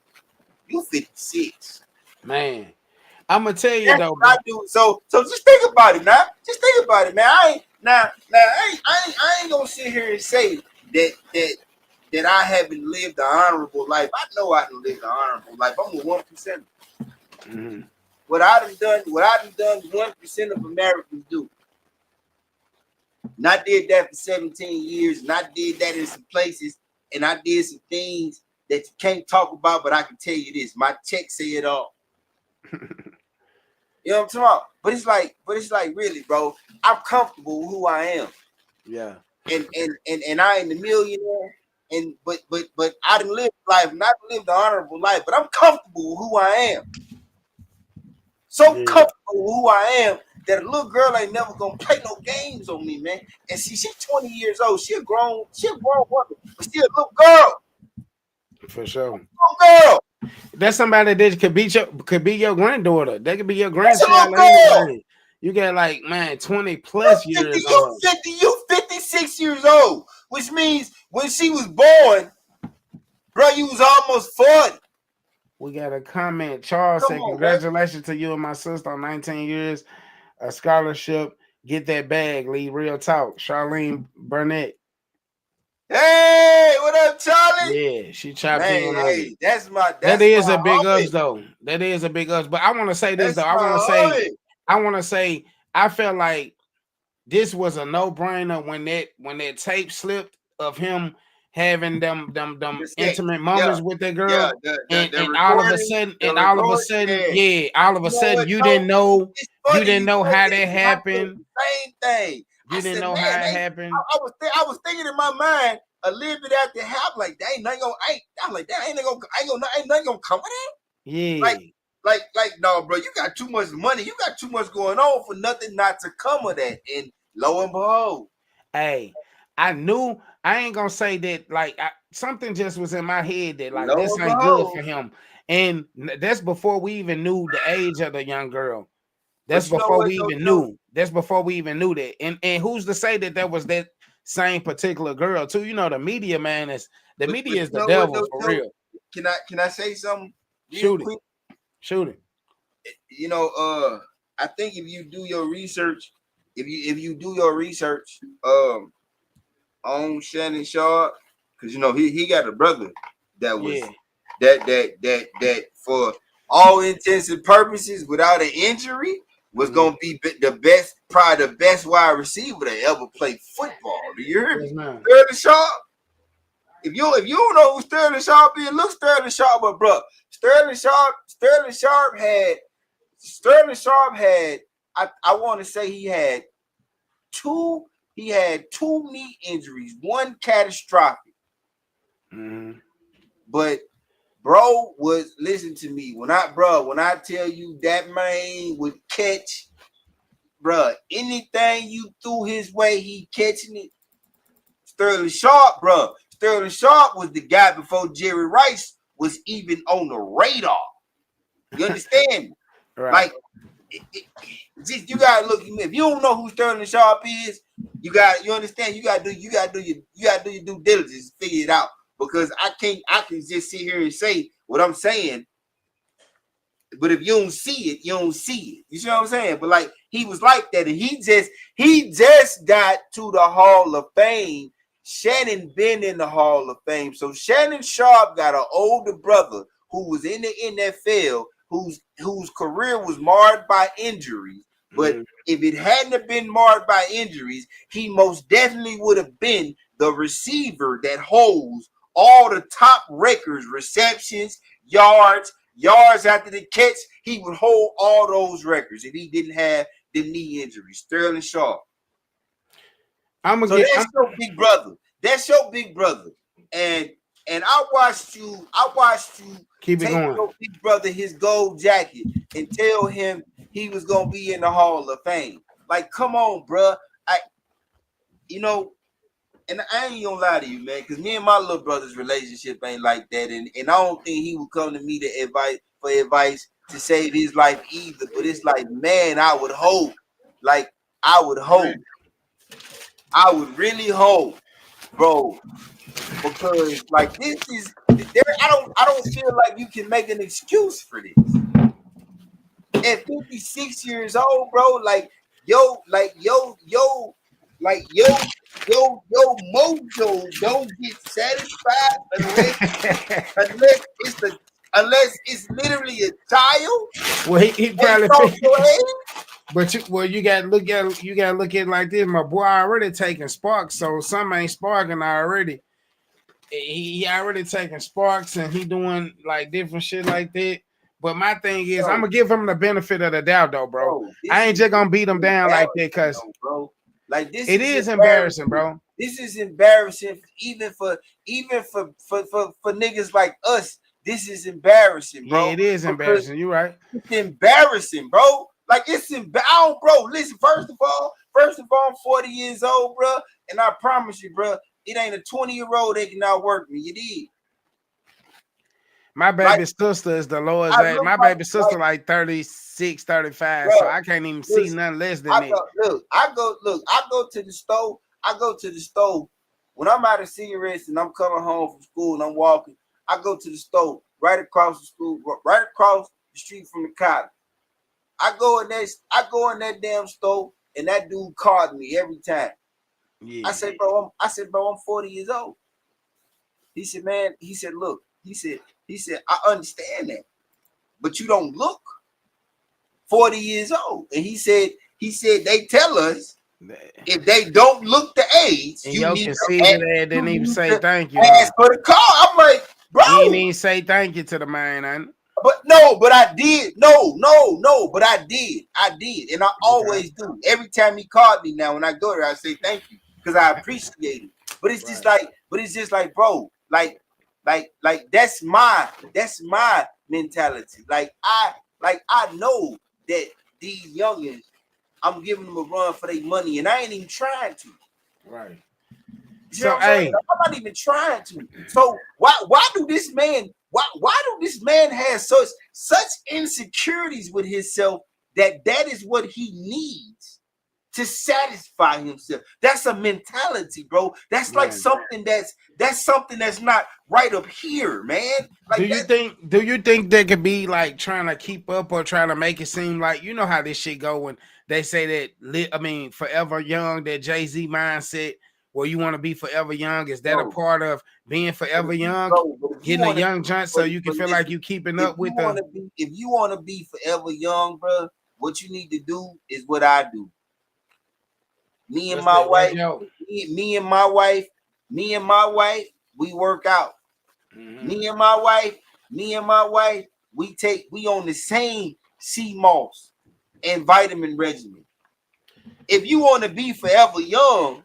You 56. Man, I'm gonna tell you though. I do. So just think about it now. Just think about it, man. I ain't gonna sit here and say that I haven't lived an honorable life. I know I done lived an honorable life. I'm a 1%. Mm-hmm. What I done 1% of Americans do. And I did that for 17 years, and I did that in some places, and I did some things that you can't talk about, but I can tell you this: my check say it all. You know what I'm talking about? But it's like really, bro. I'm comfortable with who I am. Yeah. And I ain't a millionaire. And but I didn't live life, not lived an honorable life, but I'm comfortable with who I am. So comfortable with who I am that a little girl ain't never gonna play no games on me, man. And see, she's 20 years old. She a grown woman, but still a little girl. For sure. Little girl. That's somebody that could be your granddaughter. That could be your grandchild. You got like, man, 20 plus years old. You 56 years old, which means when she was born, bro, you was almost 40. We got a comment. Charles said, congratulations to you and my sister on 19 years. A scholarship. Get that bag, Lee. Real talk. Charlene Burnett. Hey, what up, Charlie? Yeah, she chopped in on it. That is a big ups, though. That is a big ups. But I want to say this, though. I want to say, I felt like this was a no-brainer when that tape slipped of him having them intimate moments with that girl, and all of a sudden, you didn't know how that happened. Same thing. You didn't know how it happened. I was thinking in my mind a little bit after half, like, ain't nothing gonna come of that. Yeah. Like, no, bro, you got too much money. You got too much going on for nothing not to come of that. And lo and behold. Hey, I knew, I ain't gonna say that, like, something just was in my head that, like, this ain't good for him. And that's before we even knew the age of the young girl. That's before we even knew. That's before we even knew that. And who's to say that was that same particular girl too? You know, the media, man, is the media is the devil for real. Can I say something? Shoot it. You know, I think if you do your research, if you do your research, on Shannon Sharp, because you know he got a brother that was that for all intents and purposes, without an injury, was gonna be probably the best wide receiver to ever play football. Do you hear me? Sterling Sharp. If you don't know who Sterling Sharp is, look Sterling Sharp, but bro, Sterling Sharp had I want to say he had two knee injuries, one catastrophic. Mm-hmm. But bro was, listen to me, when I tell you that man would catch, bro, anything you threw his way, he catching it. Sterling Sharp, bro. Sterling Sharp was the guy before Jerry Rice was even on the radar. You understand? Right. Like, you gotta look. If you don't know who Sterling Sharp is, you understand. You gotta do your due diligence, figure it out. Because I can just sit here and say what I'm saying, but if you don't see it, you don't see it. You see what I'm saying? But like, he was like that, and he just got to the Hall of Fame. Shannon been in the Hall of Fame, so Shannon Sharp got an older brother who was in the NFL, whose career was marred by injuries. But if it hadn't have been marred by injuries, he most definitely would have been the receiver that holds all the top records, receptions, yards after the catch. He would hold all those records if he didn't have the knee injuries. Sterling Sharp. That's your big brother. That's your big brother. And I watched you keep take it going. your big brother his gold jacket and tell him he was gonna be in the Hall of Fame. Like, come on, bro. And I ain't gonna lie to you, man, because me and my little brother's relationship ain't like that. And I don't think he would come to me for advice to save his life either. But it's like, man, I would really hope, bro. Because like, this is there. I don't feel like you can make an excuse for this. At 56 years old, bro, like yo mojo don't get satisfied unless it's literally a child. Well, he probably but you gotta look at it like this. My boy already taking sparks, so some ain't sparking already. He already taking sparks and he doing like different shit like that. But my thing is, I'm gonna give him the benefit of the doubt, though, bro. I ain't just gonna beat him down like that, cause bro, like this is embarrassing, bro. This is embarrassing, even for niggas like us. This is embarrassing, bro. Yeah, it is embarrassing. You right? It's embarrassing, bro. Like, it's bro. Listen, first of all, I'm 40 years old, bro, and I promise you, bro, it ain't a 20-year-old that can outwork me. You did. My baby sister is the lowest age. My baby sister like 36, 35, bro, so I can't even see nothing less than me. I go to the stove when I'm out of cigarettes and I'm coming home from school and I'm walking. I go to the stove right across the school, right across the street from the college. I go in that damn stove and that dude called me every time. Yeah. I said, bro, I'm 40 years old. He said, man, look, he said, I understand that, but you don't look 40 years old. And he said they tell us if they don't look the age, and you need to see that. Didn't even say thank you. Ask for the call. I'm like, bro, he didn't even say thank you to the man. but I did. No, but I did. And I always do. Every time he called me now, when I go there, I say thank you because I appreciate it. But it's just like, bro, like that's my mentality. Like I know that these youngins, I'm giving them a run for their money, and I ain't even trying to. Right. You know what I'm saying? I'm not even trying to. So why do this man have such insecurities with himself that is what he needs to satisfy himself? That's a mentality, bro. That's like something that's not right up here, man. Like do you think they could be like trying to keep up or trying to make it seem like, you know how this shit go when they say that forever young, that Jay-Z mindset where you want to be forever young? Is that a part of being forever young? Getting a young jump so you can feel like you keeping up with the. If you want to be forever young, bro, what you need to do is what I do. Me and my wife, we work out. Mm-hmm. Me and my wife, we on the same sea moss and vitamin regimen. If you want to be forever young,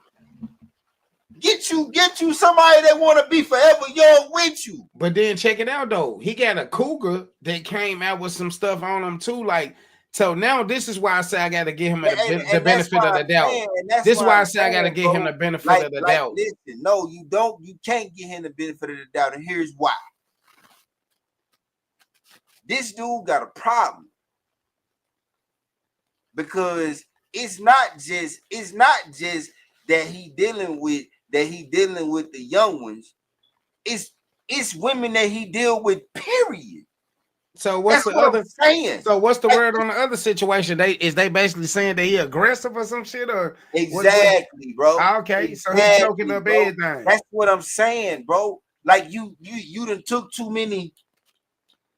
get you somebody that want to be forever young with you. But then check it out though. He got a cougar that came out with some stuff on him too. Like, so now this is why I say I gotta give him the benefit of the doubt. This is why I say I gotta give him the benefit of the doubt. Listen, no, you don't. You can't give him the benefit of the doubt, and here's why. This dude got a problem because it's not just that he dealing with the young ones. It's women that he deal with, period. So what's the other saying? So what's the word on the other situation? They basically saying that he aggressive or some shit, or exactly, bro. Okay, exactly, so he's choking up everything. That's what I'm saying, bro. Like you done took too many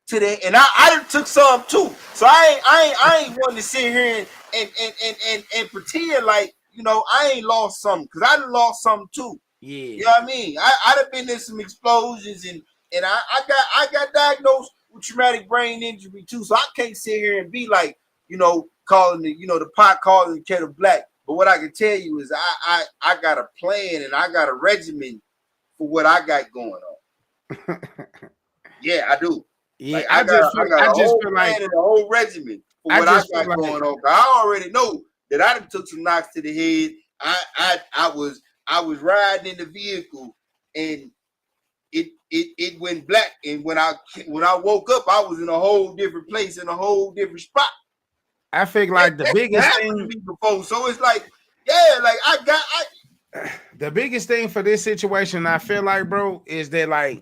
today, and I done took some too. So I ain't wanting to sit here and pretend like, you know, I ain't lost some, because I done lost some too. Yeah, you know what I mean. I done been in some explosions, and I got diagnosed with traumatic brain injury too. So I can't sit here and be like, you know, calling the pot calling the kettle black. But what I can tell you is I got a plan and I got a regimen for what I got going on. Yeah, I do. Yeah, like, I just feel like a whole regimen for what I got going on. I already know that I done took some knocks to the head. I was riding in the vehicle and it went black. And when I woke up, I was in a whole different place, in a whole different spot. I think like the biggest thing to me before. So it's like, yeah, like the biggest thing for this situation, I feel like, bro, is that like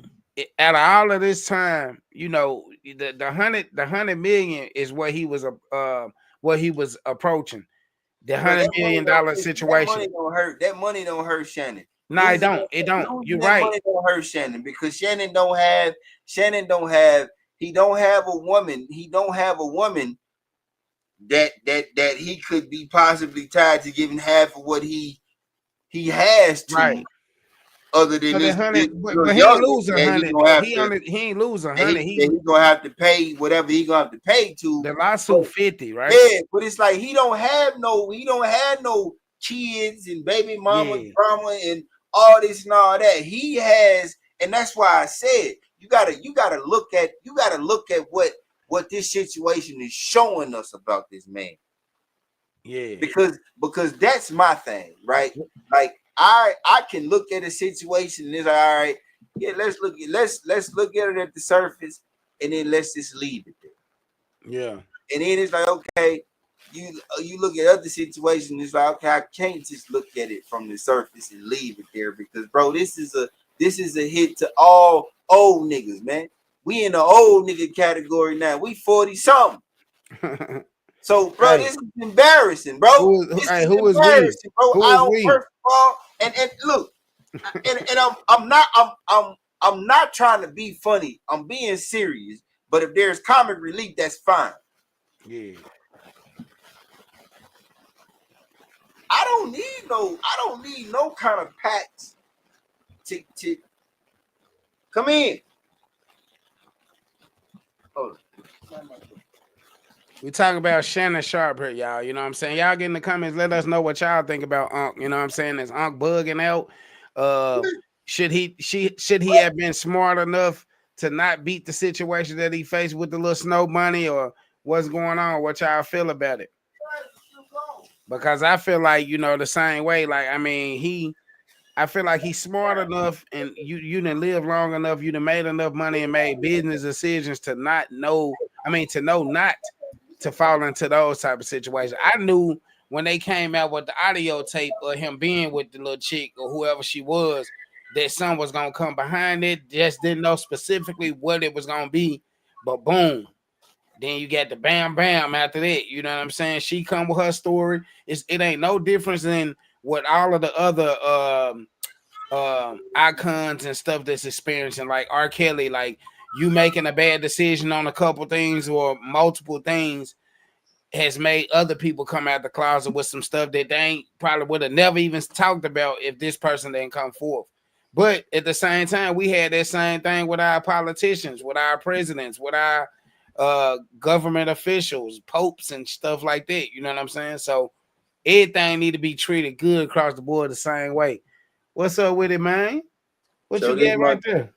out of all of this time, you know, the 100 million is what he was approaching. The $100 million situation. That money don't hurt Shannon. No, it don't. It don't. You're right. Money don't hurt Shannon, because Shannon don't have a woman. He don't have a woman that he could be possibly tied to giving half of what he has to. Right. Other than this, but he ain't lose 100. He ain't lose 100. He's gonna have to pay whatever he gonna have to pay to. The lawsuit 50, right? Yeah, but it's like he don't have no kids and baby mama drama and all this and all that. He has, and that's why I said you gotta look at what this situation is showing us about this man. Yeah, because that's my thing, right? Like I can look at a situation and it's like, all right, yeah, let's look at it at the surface, and then let's just leave it there. Yeah, and then it's like, okay, you look at other situations, it's like, okay, I can't just look at it from the surface and leave it there, because bro, this is a hit to all old niggas, man. We in the old nigga category now. We 40 something. So, bro, this is embarrassing, bro. Who is we? Bro. First of all, and look, and I'm not trying to be funny. I'm being serious. But if there's comic relief, that's fine. Yeah. I don't need no kind of packs to come in. We talking about Shannon Sharp here, y'all. You know what I'm saying? Y'all get in the comments. Let us know what y'all think about Unc. You know what I'm saying? Is Unc bugging out? Should he have been smart enough to not beat the situation that he faced with the little snow bunny, or what's going on? What y'all feel about it? Because I feel like, you know, the same way. Like, I mean, I feel like he's smart enough, and you didn't live long enough, you done made enough money and made business decisions to not know. I mean, to know not to fall into those type of situations. I knew when they came out with the audio tape of him being with the little chick or whoever she was, that something was gonna come behind it. Just didn't know specifically what it was gonna be, but boom. Then you got the bam bam after that. You know what I'm saying? She come with her story. It ain't no difference than what all of the other icons and stuff that's experiencing, like R. Kelly, like you making a bad decision on a couple things or multiple things has made other people come out the closet with some stuff that they ain't probably would have never even talked about if this person didn't come forth. But at the same time, we had that same thing with our politicians, with our presidents, with our government officials, popes and stuff like that. You know what I'm saying? So everything need to be treated good across the board the same way. What's up with it, man? What So you got right there?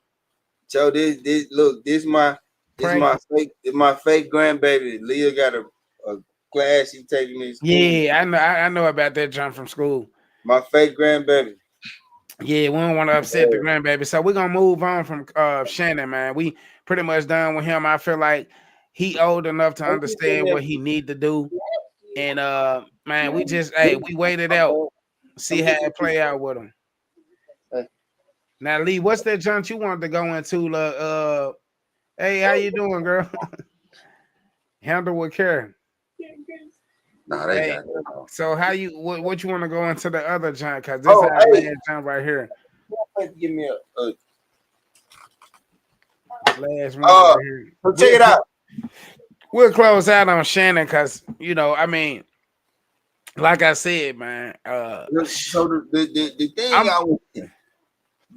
So this my fake grandbaby. Leah got a class she taking me to school. Yeah, I know about that jump from school. My fake grandbaby. Yeah, we don't want to upset the grandbaby. So we're gonna move on from Shannon, man. We pretty much done with him. I feel like he old enough to understand what he need to do. And man, we waited out, see how it play out with him. Now, Lee, what's that junk you wanted to go into? Hey, how you doing, girl? Handle with care. Nah, they got it. So how you what you want to go into the other junk? Because this is our last junk right here. Give me a last one right here. So check it out. We'll close out on Shannon because, you know, I mean, like I said, man. So the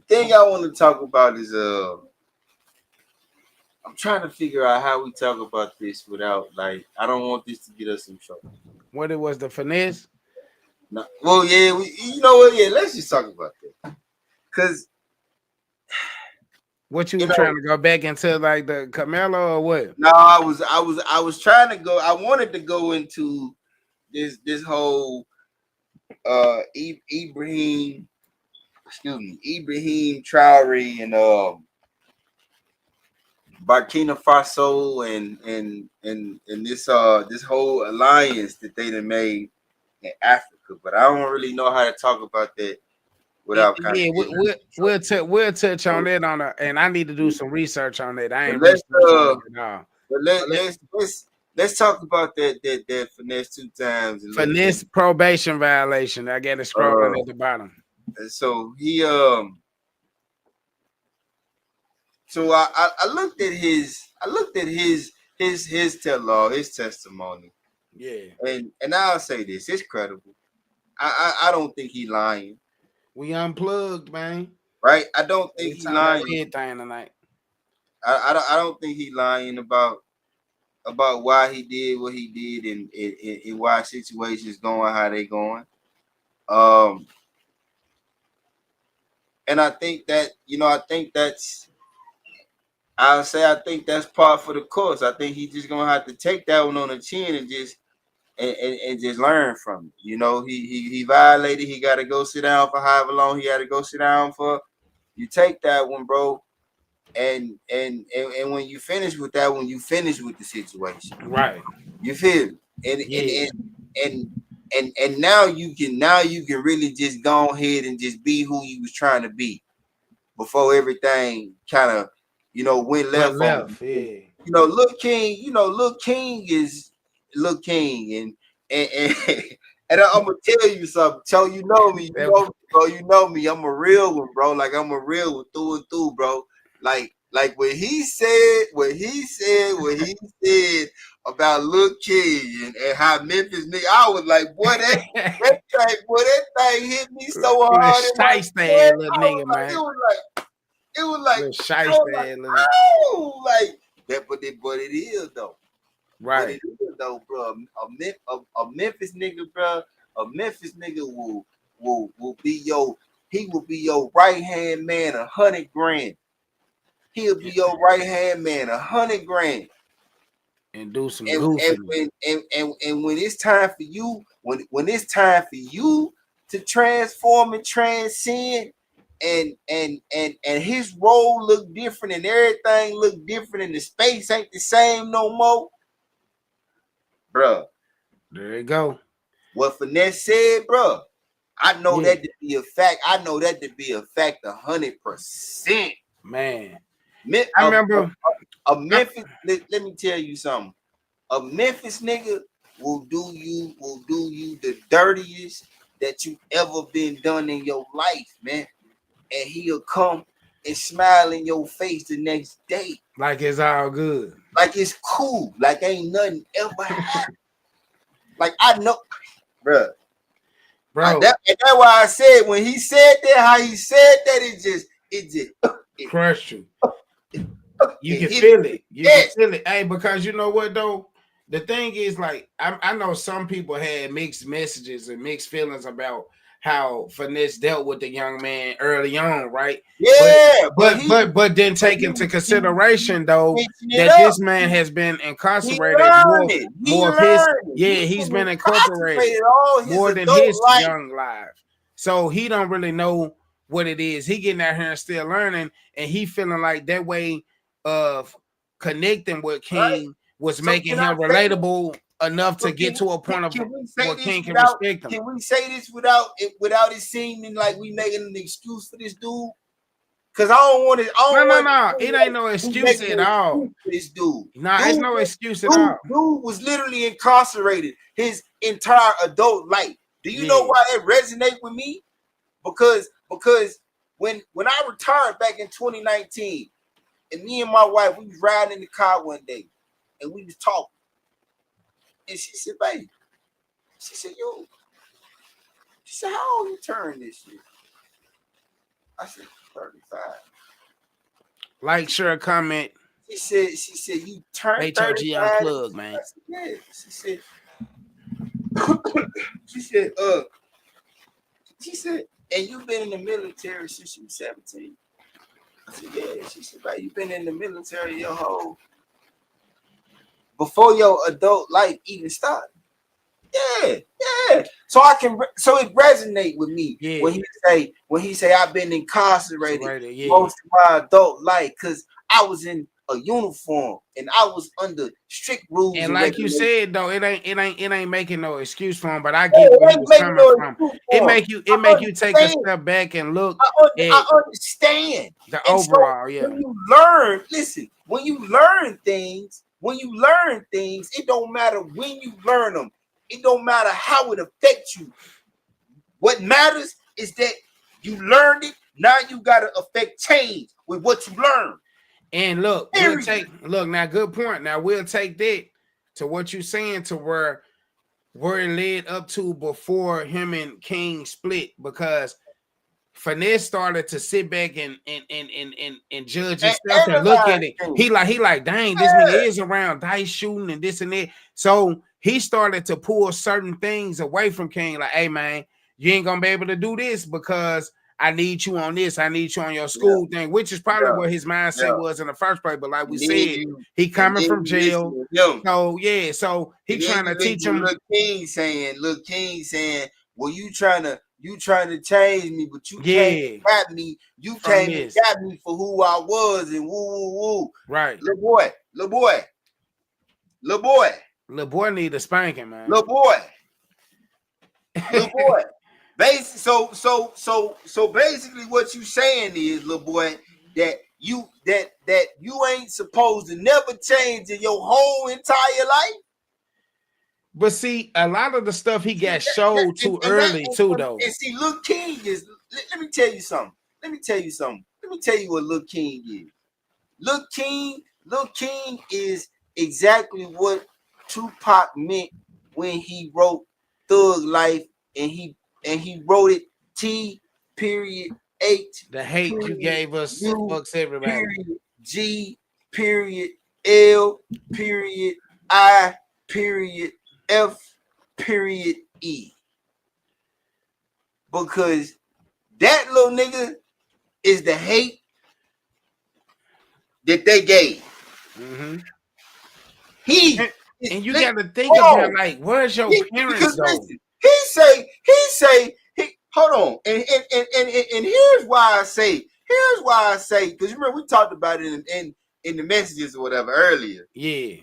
thing I want to talk about is I'm trying to figure out how we talk about this without, like, I don't want this to get us in trouble. What it was, the finesse? No, well, yeah, you know what? Yeah, let's just talk about that. Cause what you were trying to go back into, like the Camelo or what? No, I was trying to go. I wanted to go into this whole Ibrahim Traore and Burkina Faso and this whole alliance that they done made in Africa, but I don't really know how to talk about that without kind of we'll touch on that and I need to do some research on that. I ain't let's talk about that finesse 2 times. Finesse probation violation. I got it scrolling at the bottom. And so he so I looked at his tell-all, his testimony. Yeah. And I'll say this, it's credible. I don't think he lying. We unplugged, man. Right? I don't think he lying. Anything tonight. I don't think he lying about why he did what he did and why situations going how they going. And I think that, you know, I think that's part for the course. I think he's just gonna have to take that one on the chin and just learn from it. You know, he violated. He got to go sit down for however long he had to go sit down for. You take that one, bro, and when you finish with that one, you finish with the situation. Right. You feel? And now you can really just go ahead and just be who you was trying to be before everything kind of, you know, went left. Yeah. You know, Lil King is Lil King, and I'm gonna tell you something. You know me, bro. You know me. I'm a real one, bro. Like I'm a real one through and through, bro. Like when he said about Lil King and how Memphis nigga, I was like, boy, that thing hit me so hard. Little nigga, man. It was like, like but it is though. Right. But it is though, bro. A Memphis nigga, bro. A Memphis nigga will be your right hand man 100 grand. He'll be your right hand man 100 grand. And do some And goofy. And when it's time for you, when it's time for you to transform and transcend, and his role look different and everything look different and the space ain't the same no more, bruh. There you go. What Finesse said, bruh. I know that to be a fact. I know that to be a fact 100%. Man. I remember a Memphis. Let me tell you something. A Memphis nigga will do you the dirtiest that you ever been done in your life, man. And he'll come and smile in your face the next day. Like it's all good. Like it's cool. Like ain't nothing ever happened. Like I know, bro. That's why I said when he said that, how he said that, it just crushed you. You can feel it. You can feel it. Hey, because you know what though? The thing is, like, I know some people had mixed messages and mixed feelings about how Finesse dealt with the young man early on, right? Yeah, but then take into consideration though that this man has been incarcerated more of his. Yeah, he's been incarcerated more than his young life. So he don't really know what it is. He getting out here and still learning, and he feeling like that way of connecting with King was making him relatable enough to get to a point of where King can respect him. Can we say this without it seeming like we making an excuse for this dude? Because I don't want it. No. It ain't no excuse at all. This dude. Nah, it's no excuse at all. Dude was literally incarcerated his entire adult life. Do you know why it resonates with me? Because when I retired back in 2019, and me and my wife, we was riding in the car one day, and we was talking. And she said, baby, she said, yo, she said, how old you turn this year? I said, 35. Like, share, comment. She said, you turned H.O.G. Unplugged, man. I said, yeah. She said, and you've been in the military since you were 17. I said, yeah. She said, baby, you've been in the military your whole before your adult life even started. Yeah. So it resonate with me when he say I've been incarcerated most of my adult life because I was in a uniform and I was under strict rules. And like you said though, it ain't making no excuse for him. But I get where he was coming from. It make you take a step back and look. I understand the overall. When you learn, listen. When you learn things, it don't matter when you learn them. It don't matter how it affects you. What matters is that you learned it. Now you gotta affect change with what you learned. And look, now good point. Now we'll take that to what you're saying to where it led up to before him and King split, because Finesse started to sit back and judge himself and look at it. He like, dang, this nigga is around dice shooting and this and that. So he started to pull certain things away from King. Like, hey man, you ain't gonna be able to do this because I need you on this. I need you on your school thing, which is probably what his mindset was in the first place. But like we said, he coming from jail. So he trying to teach him. Look, King saying, well, you trying to change me, but you can't got me. You came and got me for who I was and woo. Right. Little boy need a spanking, man. Little boy. So basically what you saying is, little boy, that you ain't supposed to never change in your whole entire life. But see, a lot of the stuff he got showed too early, too, though. And see, Lil King is. Let me tell you something. Let me tell you what Lil King is. Lil King is exactly what Tupac meant when he wrote Thug Life, and he wrote it T.H. The hate you gave us fucks everybody. G. L period I period F period E. Because that little nigga is the hate that they gave. Mm-hmm. And you got to think about, like, where's your parents though? Listen, he say, hold on, and here's why I say, because remember we talked about it in the messages or whatever earlier. Yeah.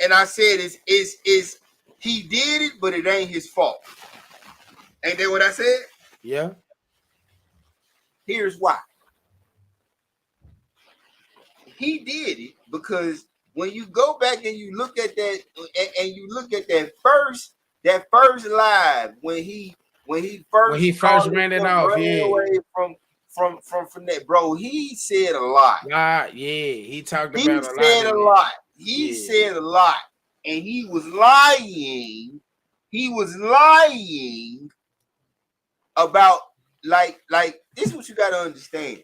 And I said is he did it, but it ain't his fault. Ain't that what I said? Yeah. Here's why. He did it because when you go back and you look at that, and you look at that first live when he first ran it off, away from that, bro, he said a lot. Yeah, he talked about a lot. He said a lot, and he was lying. He was lying about like this is what you got to understand.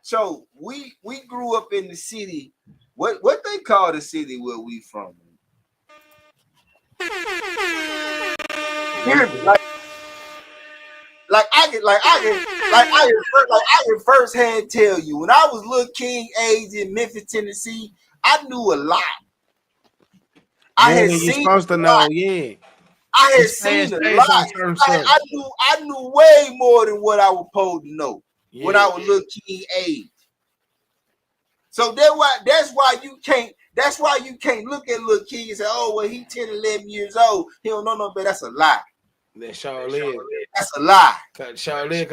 So we grew up in the city. What they call the city where we from? I can first hand tell you when I was little King age in Memphis, Tennessee, I knew a lot. I had seen supposed to know, yeah. I had seen a lot. I knew way more than what I was supposed to know when I was little King age. So that's why you can't look at little kids and say, oh, well, he 10, 11 years old. He don't know no better. That's a lie. That sure is. That's a lie. Cause down there,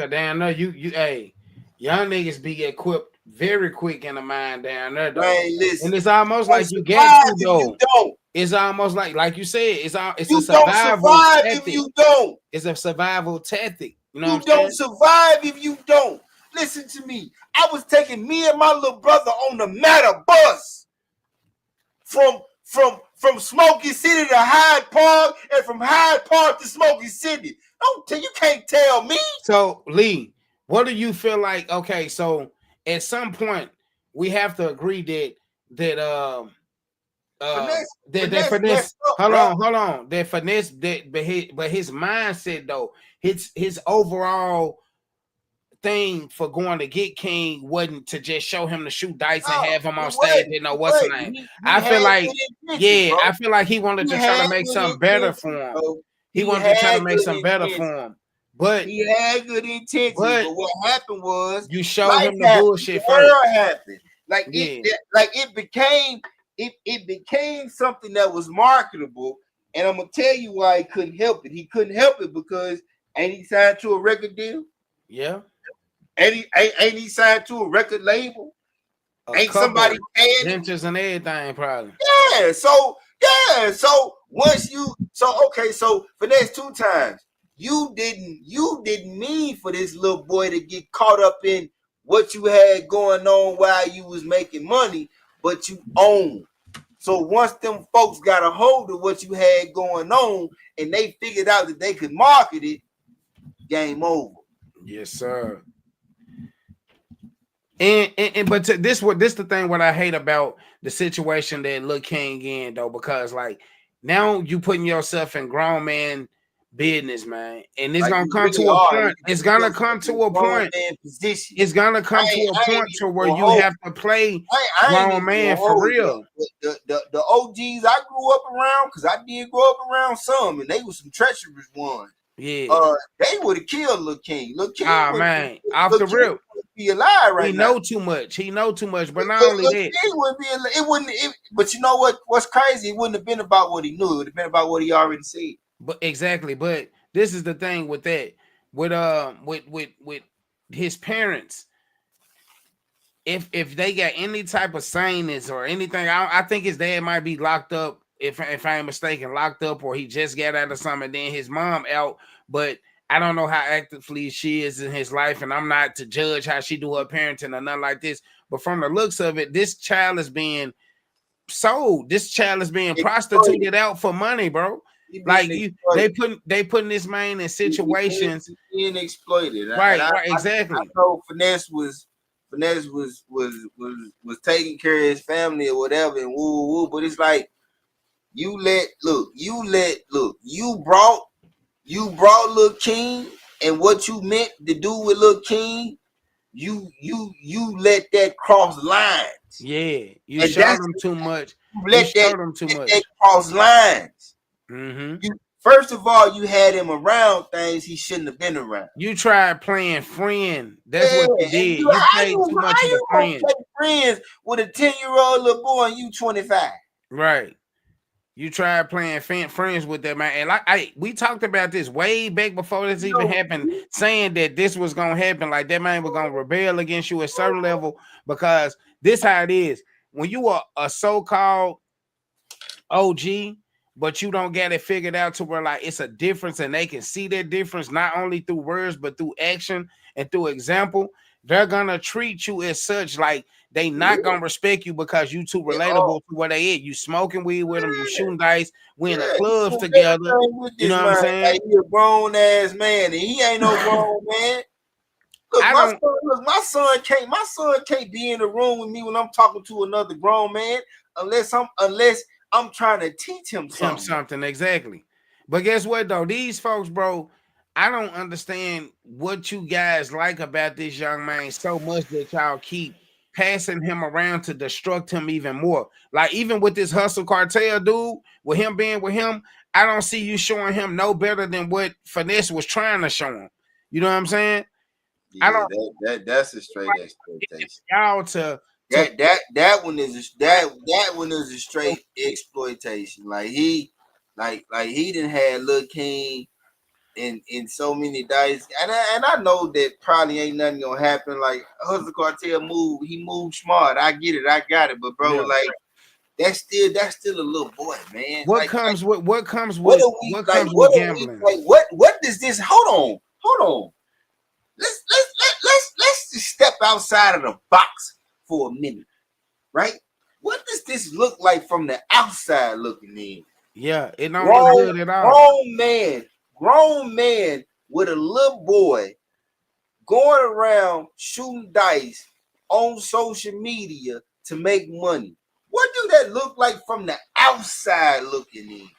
hey, young niggas be equipped very quick in the mind down there, though. Man, listen, and it's almost like you get to though. It's almost like you said, it's a survival tactic. If you don't. It's a survival tactic. You know you don't survive if you don't. Listen to me. I was taking me and my little brother on the Matter bus from Smoky City to Hyde Park, and from Hyde Park to Smoky City. You can't tell me. So Lee, what do you feel like? Okay, so at some point we have to agree that finesse. Hold on. That finesse, but his mindset though, his overall thing for going to get King wasn't to just show him to shoot dice and have him on stage and know what's the name. I feel like he wanted to try to make something better for him. He wanted to try to make something better for him. But he had good intentions. But what happened was you showed him the bullshit first. Happened. It became something that was marketable, and I'm gonna tell you why he couldn't help it. He couldn't help it because ain't he signed to a record deal? Yeah. Ain't he signed to a record label? Ain't somebody paying ventures and everything probably. Yeah. So for next 2 times, you didn't mean for this little boy to get caught up in what you had going on while you was making money, but you own. So once them folks got a hold of what you had going on and they figured out that they could market it, game over. Yes, sir. But this the thing what I hate about the situation that Lil King in though, because like now you putting yourself in grown man business, man, and it's gonna come to a point. It's gonna come to a point. It's gonna come to a point to where you have to play grown man for real. The OGs I grew up around, because I did grow up around some, and they were some treacherous ones. Yeah, they would have killed Lil King. Lil King, man, off the rip. Be alive right now. He know too much, but not only that, it wouldn't. But you know what's crazy? It wouldn't have been about what he knew. It would have been about what he already said. But exactly. But this is the thing with that. With his parents, if they got any type of saneness or anything, I think his dad might be locked up. If I ain't mistaken, locked up, or he just got out of something. And then his mom out, but I don't know how actively she is in his life, and I'm not to judge how she do her parenting or nothing like this. But from the looks of it, this child is being sold. This child is being prostituted out for money, bro. Like they putting this man in situations being exploited. Right, exactly. I know Finesse was Finesse was taking care of his family or whatever, and woo. But it's like you brought Lil King, and what you meant to do with Lil King, you let that cross lines. Yeah, you showed them too much. You showed them too much. That cross lines. Mm-hmm. First of all, you had him around things he shouldn't have been around. You tried playing friend. That's what you did. You played too much of the friend. Play friends with a 10-year-old little boy and you 25. Right. You tried playing friends with that man, and we talked about this way back before this even happened, saying that this was gonna happen. Like that man was gonna rebel against you at a certain level, because this how it is when you are a so-called OG, but you don't get it figured out to where like it's a difference, and they can see that difference not only through words but through action and through example. They're gonna treat you as such, like they not gonna respect you because you too relatable to what they is. You smoking weed with them, you shooting dice, we in the clubs together. You know what I'm saying? Like, he a grown ass man, and he ain't no grown man. Look, my son can't be in the room with me when I'm talking to another grown man unless I'm trying to teach him something. Exactly. But guess what though? These folks, bro, I don't understand what you guys like about this young man so much that y'all keep passing him around to destruct him even more. Like even with this Hustle Cartel dude, with him being with him, I don't see you showing him no better than what Finesse was trying to show him. You know what I'm saying? Yeah, that's a straight exploitation. Y'all to that one is a straight exploitation. Like he didn't have Lil King in so many dice, and I know that probably ain't nothing gonna happen. Like Hustle Cartel he moved smart. I get it, I got it, but bro, like that's still a little boy, man. What comes with gambling? Like what does this? Hold on. Let's just step outside of the box for a minute, right? What does this look like from the outside looking in? Yeah, it don't look good at all. Grown man with a little boy going around shooting dice on social media to make money. What do that look like from the outside looking in?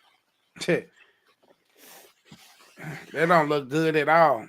That don't look good at all.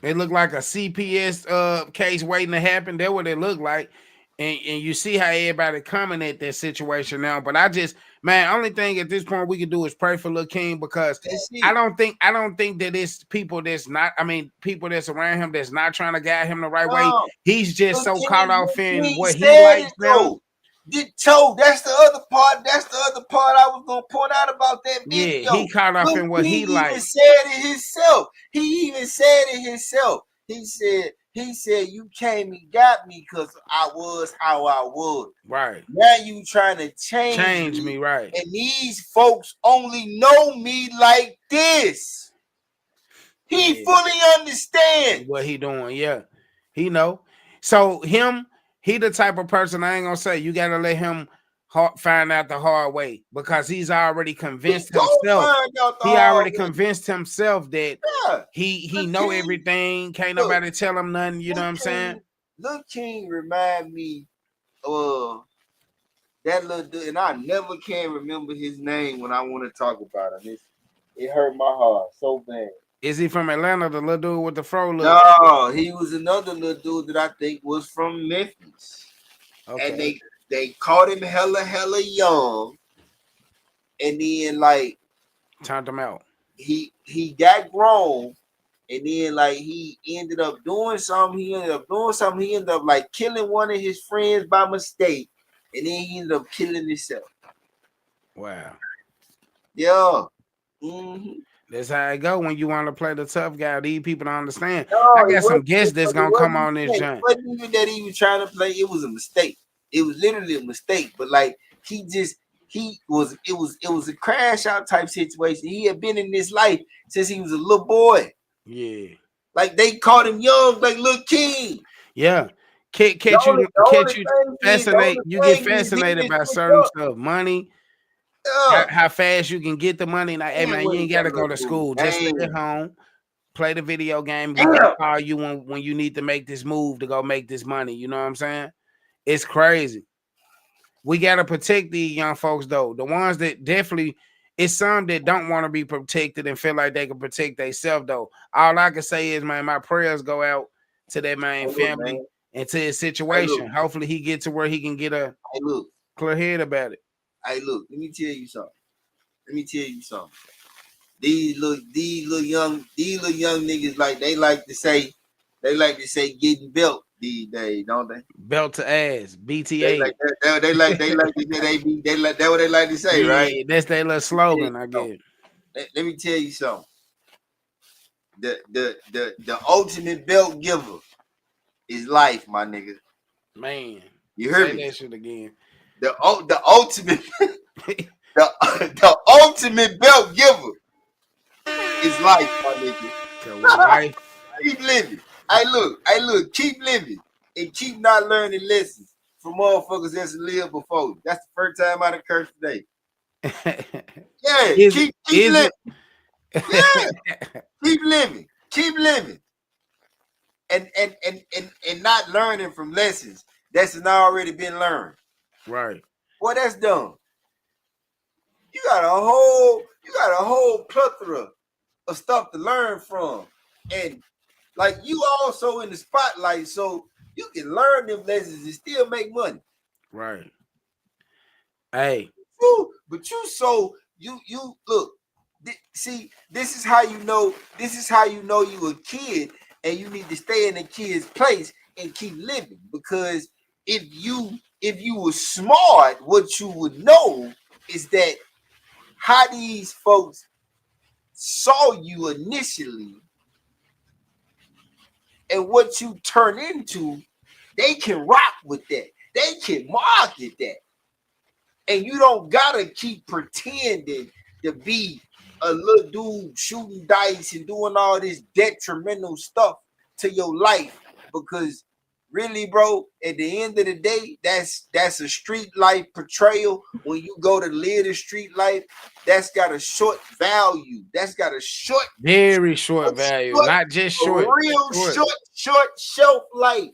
It looked like a CPS case waiting to happen. That's what it looked like. And you see how everybody coming at that situation now. But only thing at this point we can do is pray for Lil King, because I don't think that it's people that's around him that's not trying to guide him the right way. He's just so caught off in what he likes now. That's the other part. I was gonna point out about that video. Yeah, he caught up in what he likes. He even said it himself. He said you came and got me because I was how I was. Right. Now you trying to change me, right? And these folks only know me like this. He fully understands what he doing. Yeah, he know. So he the type of person, I ain't gonna say you gotta let him find out the hard way, because he's already convinced himself. He already convinced himself that he know everything. Can't nobody tell him nothing. You know what I'm saying? Lil King remind me of that little dude, and I never can remember his name when I want to talk about him. It hurt my heart so bad. Is he from Atlanta, the little dude with the fro look? No, he was another little dude that I think was from Memphis. Okay. And they caught him hella young, and then like turned him out. He got grown, and then like he ended up doing something. He ended up like killing one of his friends by mistake, and then he ended up killing himself. Wow. Yeah. That's how it go when you want to play the tough guy. These people don't understand. I got some guests that's gonna come on this joint. It wasn't even that he was trying to play. It was a mistake. It was literally a mistake. But like it was a crash out type situation. He had been in this life since he was a little boy. Yeah. Like they caught him young, like Lil King. Yeah. You get fascinated by certain stuff. Money. How fast you can get the money. Like, hey man, you ain't gotta go to school. Just stay at home. play the video game. We gonna call you when you need to make this move to go make this money. You know what I'm saying? It's crazy. We gotta protect these young folks though. The ones that definitely, it's some that don't want to be protected and feel like they can protect themselves though. All I can say is, man, my prayers go out to that man family and to his situation. Hopefully he get to where he can get a clear head about it. Hey, look, let me tell you something. These little young niggas, like they like to say getting built these days, don't they? Belt to ass, BTA. They like that. They like to say that's what they like to say, right? That's their little slogan, I guess. Let me tell you something. The ultimate belt giver is life, my nigga. Man, you heard say me? That shit again. The ultimate the ultimate belt giver is life, my nigga. Keep living. Hey, look, keep living and keep not learning lessons from motherfuckers that's lived before you. That's the first time I done cursed today. Yeah, keep living. Yeah, keep living. And not learning from lessons that's already been learned. Right. Well, that's dumb. You got a whole plethora of stuff to learn from. And like you also in the spotlight, so you can learn them lessons and still make money. Right. Hey. But you look, see, this is how you know you a kid and you need to stay in the kid's place and keep living. Because if you were smart, what you would know is that how these folks saw you initially and what you turn into, they can rock with that. They can market that. And you don't gotta keep pretending to be a little dude shooting dice and doing all this detrimental stuff to your life, because really, bro, at the end of the day, that's a street life portrayal. When you go to live the street life, that's got a short value. That's got a very short value, not just short, short shelf life.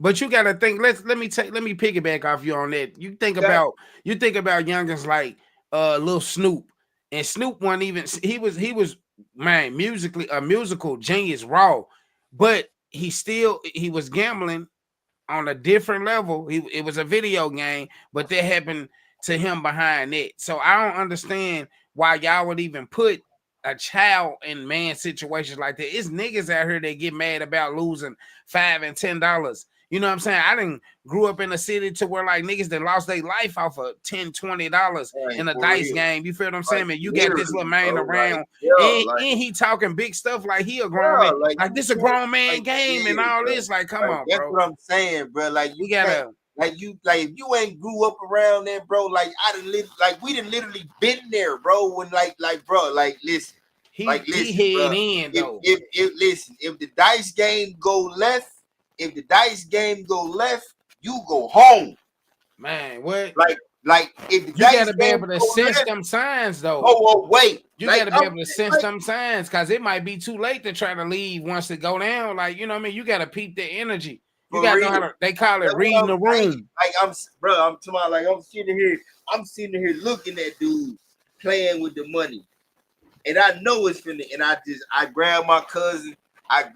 But you gotta think. Let me piggyback off you on that. You think about youngins like Lil Snoop, and Snoop wasn't even he was man musically a musical genius raw, but he was gambling on a different level. It was a video game, but that happened to him behind it. So I don't understand why y'all would even put a child in man situations like that. It's niggas out here that get mad about losing $5 and $10. You know what I'm saying? I didn't grew up in a city to where like niggas that lost their life off of $10, $20 in a dice game. You feel what I'm saying? Man, you got this little man around, and he talking big stuff like he a grown man. Like this a grown man game and all this. Like, come on, bro. That's what I'm saying, bro. Like you gotta if you ain't grew up around there, bro. Like we done literally been there, bro. When bro, listen. He head in though. If the dice game go left, you go home. Man, what? Like if the you gotta be able to sense them signs though. Oh, wait. You gotta be able to sense them signs, because it might be too late to try to leave once it go down. Like, you know what I mean? You gotta peep the energy. You gotta know how to, they call it reading the room. I'm talking about, like, I'm sitting here looking at dudes playing with the money. And I know it's finna, and I grabbed my cousin and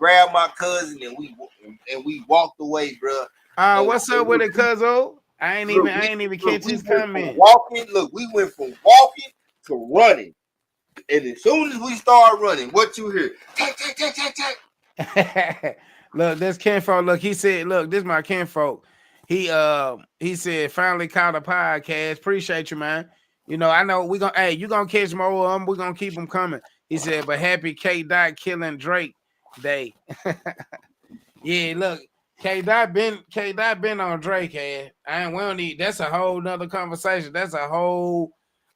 we walked away, bro. What's up with it, cuzzo? I ain't even catch his comment. We went from walking to running. And as soon as we start running, what you hear? Tack. Look, this kinfolk. Look, he said, look, this is my kinfolk. He said, finally caught a podcast. Appreciate you, man. You know, I know you gonna catch more of them. We're gonna keep them coming. He said, but happy K Dot killing Drake day. Yeah, look, K Dot been on Drake head. We don't need, that's a whole nother conversation. That's a whole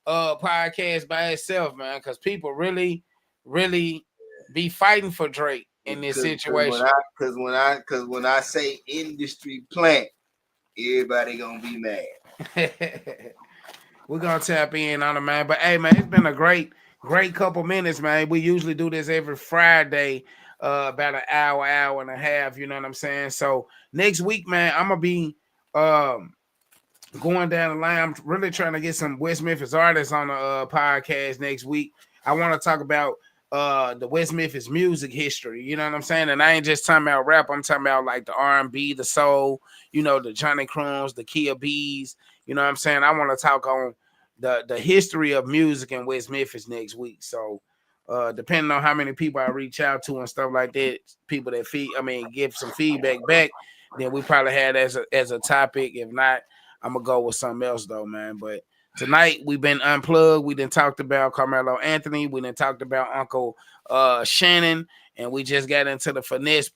podcast by itself, man. Because people really, really be fighting for Drake in this situation. Because when I say industry plant, everybody gonna be mad. We're gonna tap in on it, man. But hey, man, it's been a great great couple minutes, man. We usually do this every Friday, about an hour and a half. You know what I'm saying? So next week, man, I'm gonna be going down the line. I'm really trying to get some West Memphis artists on the podcast next week. I want to talk about the West Memphis music history. You know what I'm saying? And I ain't just talking about rap. I'm talking about like the R&B, the soul, you know, the Johnny Crumbs, the Kia B's. You know what I'm saying? I want to talk on the history of music in West Memphis next week. So depending on how many people I reach out to and stuff like that, people that give some feedback back, then we probably had as a topic. If not, I'm gonna go with something else though, man. But tonight we've been unplugged. We done talked about Carmelo Anthony. We done talked about Uncle Shannon, and we just got into the finesse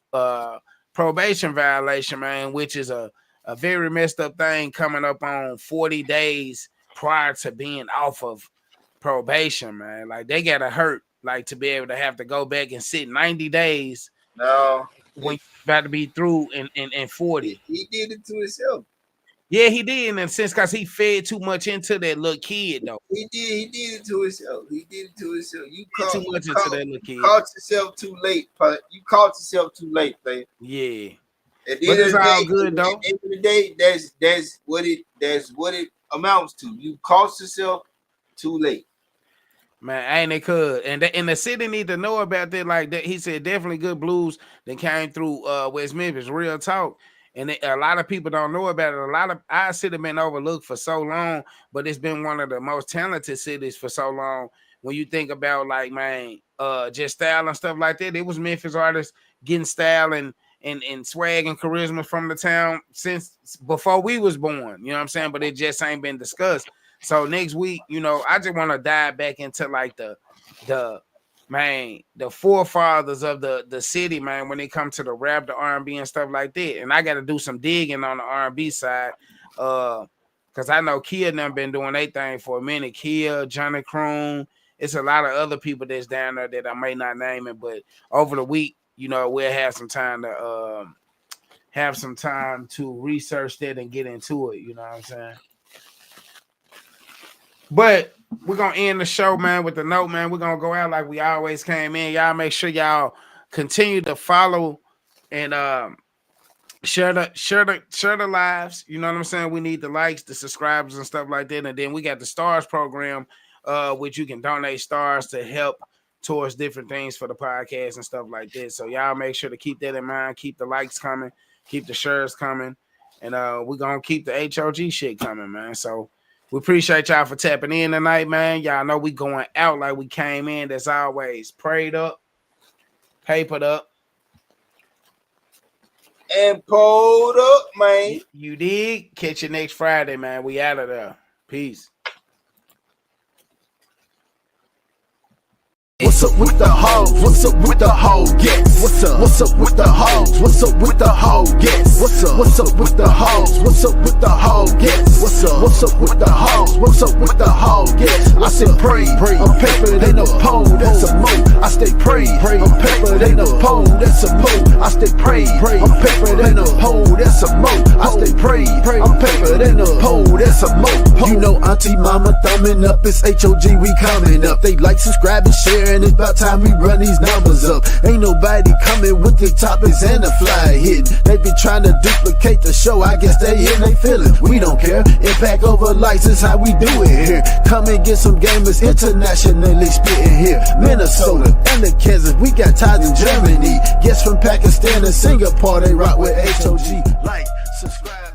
probation violation, man, which is a very messed up thing coming up on 40 days prior to being off of probation, man. Like they gotta hurt, like to be able to have to go back and sit 90 days. No, when you about to be through in 40. He did it to himself. Yeah, he did in a sense because he fed too much into that little kid, though. He did it to himself. You too much into that little kid. Caught yourself too late, but you caught yourself too late, man. Yeah. At the end it's of the all day, good though. At the end of the day, that's what it amounts to. You caught yourself too late. Man, ain't it could. And the city need to know about that. Like that, he said definitely good blues that came through West Memphis. Real talk. And a lot of people don't know about it. A lot of our city been overlooked for so long, but it's been one of the most talented cities for so long. When you think about like, man, just style and stuff like that, it was Memphis artists getting style and swag and charisma from the town since before we was born. You know what I'm saying? But it just ain't been discussed. So next week, you know, I just want to dive back into like the forefathers of the city, man, when it comes to the rap, the R&B and stuff like that. And I got to do some digging on the R&B side because I know Kia done been doing their thing for a minute. Kia, Johnny Croon, it's a lot of other people that's down there that I may not name it, but over the week, you know, we'll have some time to research that and get into it. You know what I'm saying? But we're going to end the show, man, with the note, man. We're going to go out like we always came in. Y'all make sure y'all continue to follow and share the lives. You know what I'm saying? We need the likes, the subscribers and stuff like that. And then we got the stars program, which you can donate stars to help towards different things for the podcast and stuff like that. So y'all make sure to keep that in mind. Keep the likes coming. Keep the shares coming. And we're going to keep the H.O.G shit coming, man. So we appreciate y'all for tapping in tonight, man. Y'all know we going out like we came in. As always, prayed up, papered up, and pulled up, man. You did. Catch you next Friday, man. We out of there. Peace. What's up with the hoes? What's up with the hoe gets? What's up with the hoes? What's up with the hoe gets? What's up with the hoes? What's up with the hoe gets? What's up with the hoes? What's up with the hoe gets? I said pray, I'm paper, they no pole, that's a mo. I stay pray, I'm paper, they no pole, that's a mo. I stay pray, I'm paper, they no pole, that's a mo. I stay pray, I'm paper, they no pole, that's a mo. You know Auntie Mama thumbing up, it's H.O.G, we coming up. They like, subscribe, and share. And it's about time we run these numbers up. Ain't nobody coming with the topics and the fly hitting. They been trying to duplicate the show. I guess they in they feeling. We don't care. Impact over lights is how we do it here. Come and get some gamers internationally spitting here. Minnesota and the Kansas. We got ties in Germany. Guests from Pakistan and Singapore. They rock with H.O.G. Like, subscribe.